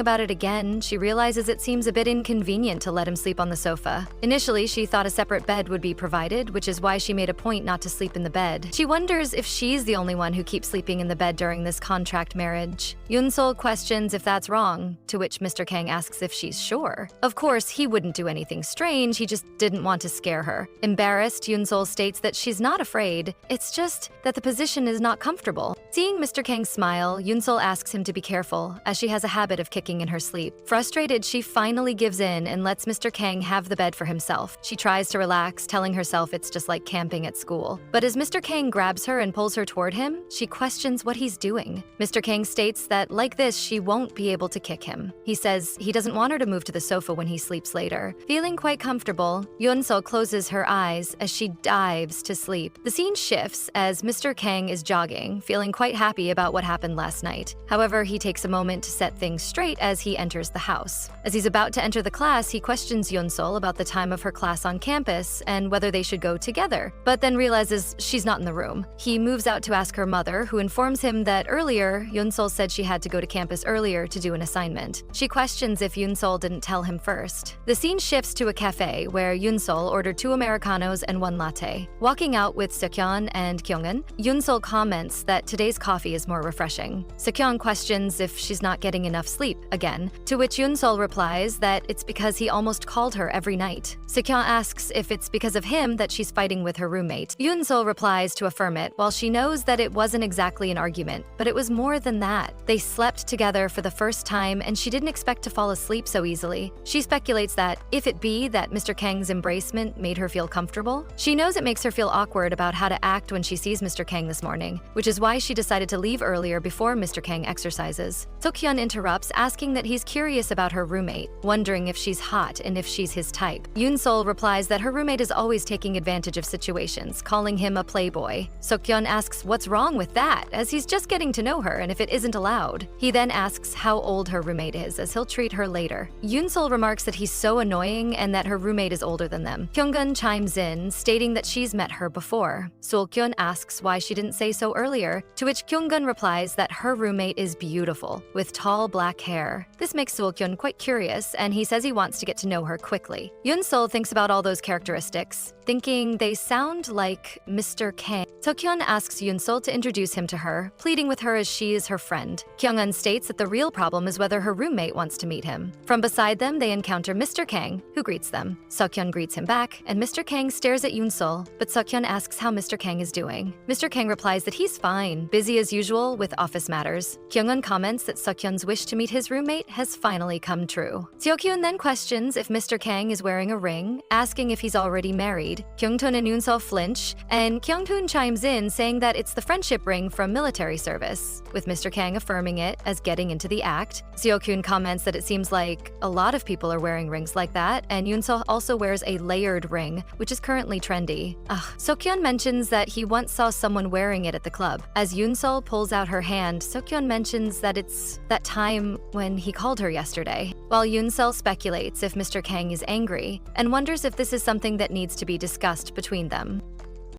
about it again, she realizes it seems a bit inconvenient to let him sleep on the sofa. Initially, she thought a separate bed would be provided, which is why she made a point not to sleep in the bed. She wonders if she's the only one who keeps sleeping in the bed during this contract marriage. Yoonseol questions if that's wrong, to which Mr. Kang asks if she's sure. Of course, he wouldn't do anything strange, he just didn't want to scare her. Embarrassed, Yoonseol states that she's not afraid, it's just that the position is not comfortable. Seeing Mr. Kang smile, Yoonseol asks him to be careful, as she has a habit of kicking in her sleep. Frustrated, she finally gives in and lets Mr. Kang have the bed for himself. She tries to relax, telling herself it's just like camping at school. But as Mr. Kang grabs her and pulls her toward him, she questions what he's doing. Mr. Kang states that like this, she won't be able to kick him. He says he doesn't want her to move to the sofa when he sleeps later. Feeling quite comfortable, Yoonseol closes her eyes as she dives to sleep. The scene shifts as Mr. Kang is jogging, feeling quite happy about what happened last night. However, he takes a moment to set things straight as he enters the house. As he's about to enter the class, he questions Yoonseol about the time of her class on campus and whether they should go together, but then realizes she's not in the room. He moves out to ask her mother, who informs him that earlier, Yoonseol said she had to go to campus earlier to do an assignment. She questions if Yoonseol didn't tell him first. The scene shifts to a cafe where Yoonseol ordered 2 Americanos and 1 latte. Walking out with Sukyoon and Kyungin, Yoonseol comments that today's coffee is more refreshing. Sukyoon questions if she's not getting enough sleep again, to which Yoonseol replies that it's because he almost called her every night. Sukyoon asks if it's because of him that she's fighting with her roommate. Yoonseol replies to affirm it, while she knows that it wasn't exactly an argument, but it was more than that. They slept together for the first time and she didn't expect to fall asleep so easily. She speculates that if it be that Mr. Kang's embracement made her feel comfortable, she knows it makes her feel awkward about how to act when she sees Mr. Kang this morning, which is why she decided to leave earlier before Mr. Kang exercises. Sukyoon interrupts, asking that he's curious about her roommate, wondering if she's hot and if she's his type. Yoonseol replies that her roommate is always taking advantage of situations, calling him a playboy. Sukyoon asks what's wrong with that, as he's just getting to know her and if it isn't allowed. He then asks how old her roommate is, as he'll treat her later. Yoonseol remarks that he's so annoying and that her roommate is older than them. Kyungin chimes in, stating that she's met her before. Sukyoon asks why she didn't say so earlier, to which Kyungin replies that her roommate is beautiful, with tall black hair. This makes Sukyoon quite curious, and he says he wants to get to know her quickly. Yoonseol thinks about all those characteristics. thinking they sound like Mr. Kang. Sukyoon asks Yoonseol to introduce him to her, pleading with her as she is her friend. Kyunghan states that the real problem is whether her roommate wants to meet him. From beside them, they encounter Mr. Kang, who greets them. Sukyoon greets him back, and Mr. Kang stares at Yoonseol, but Sukyoon asks how Mr. Kang is doing. Mr. Kang replies that he's fine, busy as usual with office matters. Kyunghan comments that Sukyoon's wish to meet his roommate has finally come true. Sukyoon then questions if Mr. Kang is wearing a ring, asking if he's already married. Kyungtoon and Yoonseol flinch, and Kyungtoon chimes in saying that it's the friendship ring from military service, with Mr. Kang affirming it as getting into the act. Sukyoon comments that it seems like a lot of people are wearing rings like that, and Yoonseol also wears a layered ring, which is currently trendy. Sukyoon mentions that he once saw someone wearing it at the club. As Yoonseol pulls out her hand, Sukyoon mentions that it's that time when he called her yesterday, while Yoonseol speculates if Mr. Kang is angry and wonders if this is something that needs to be discussed between them.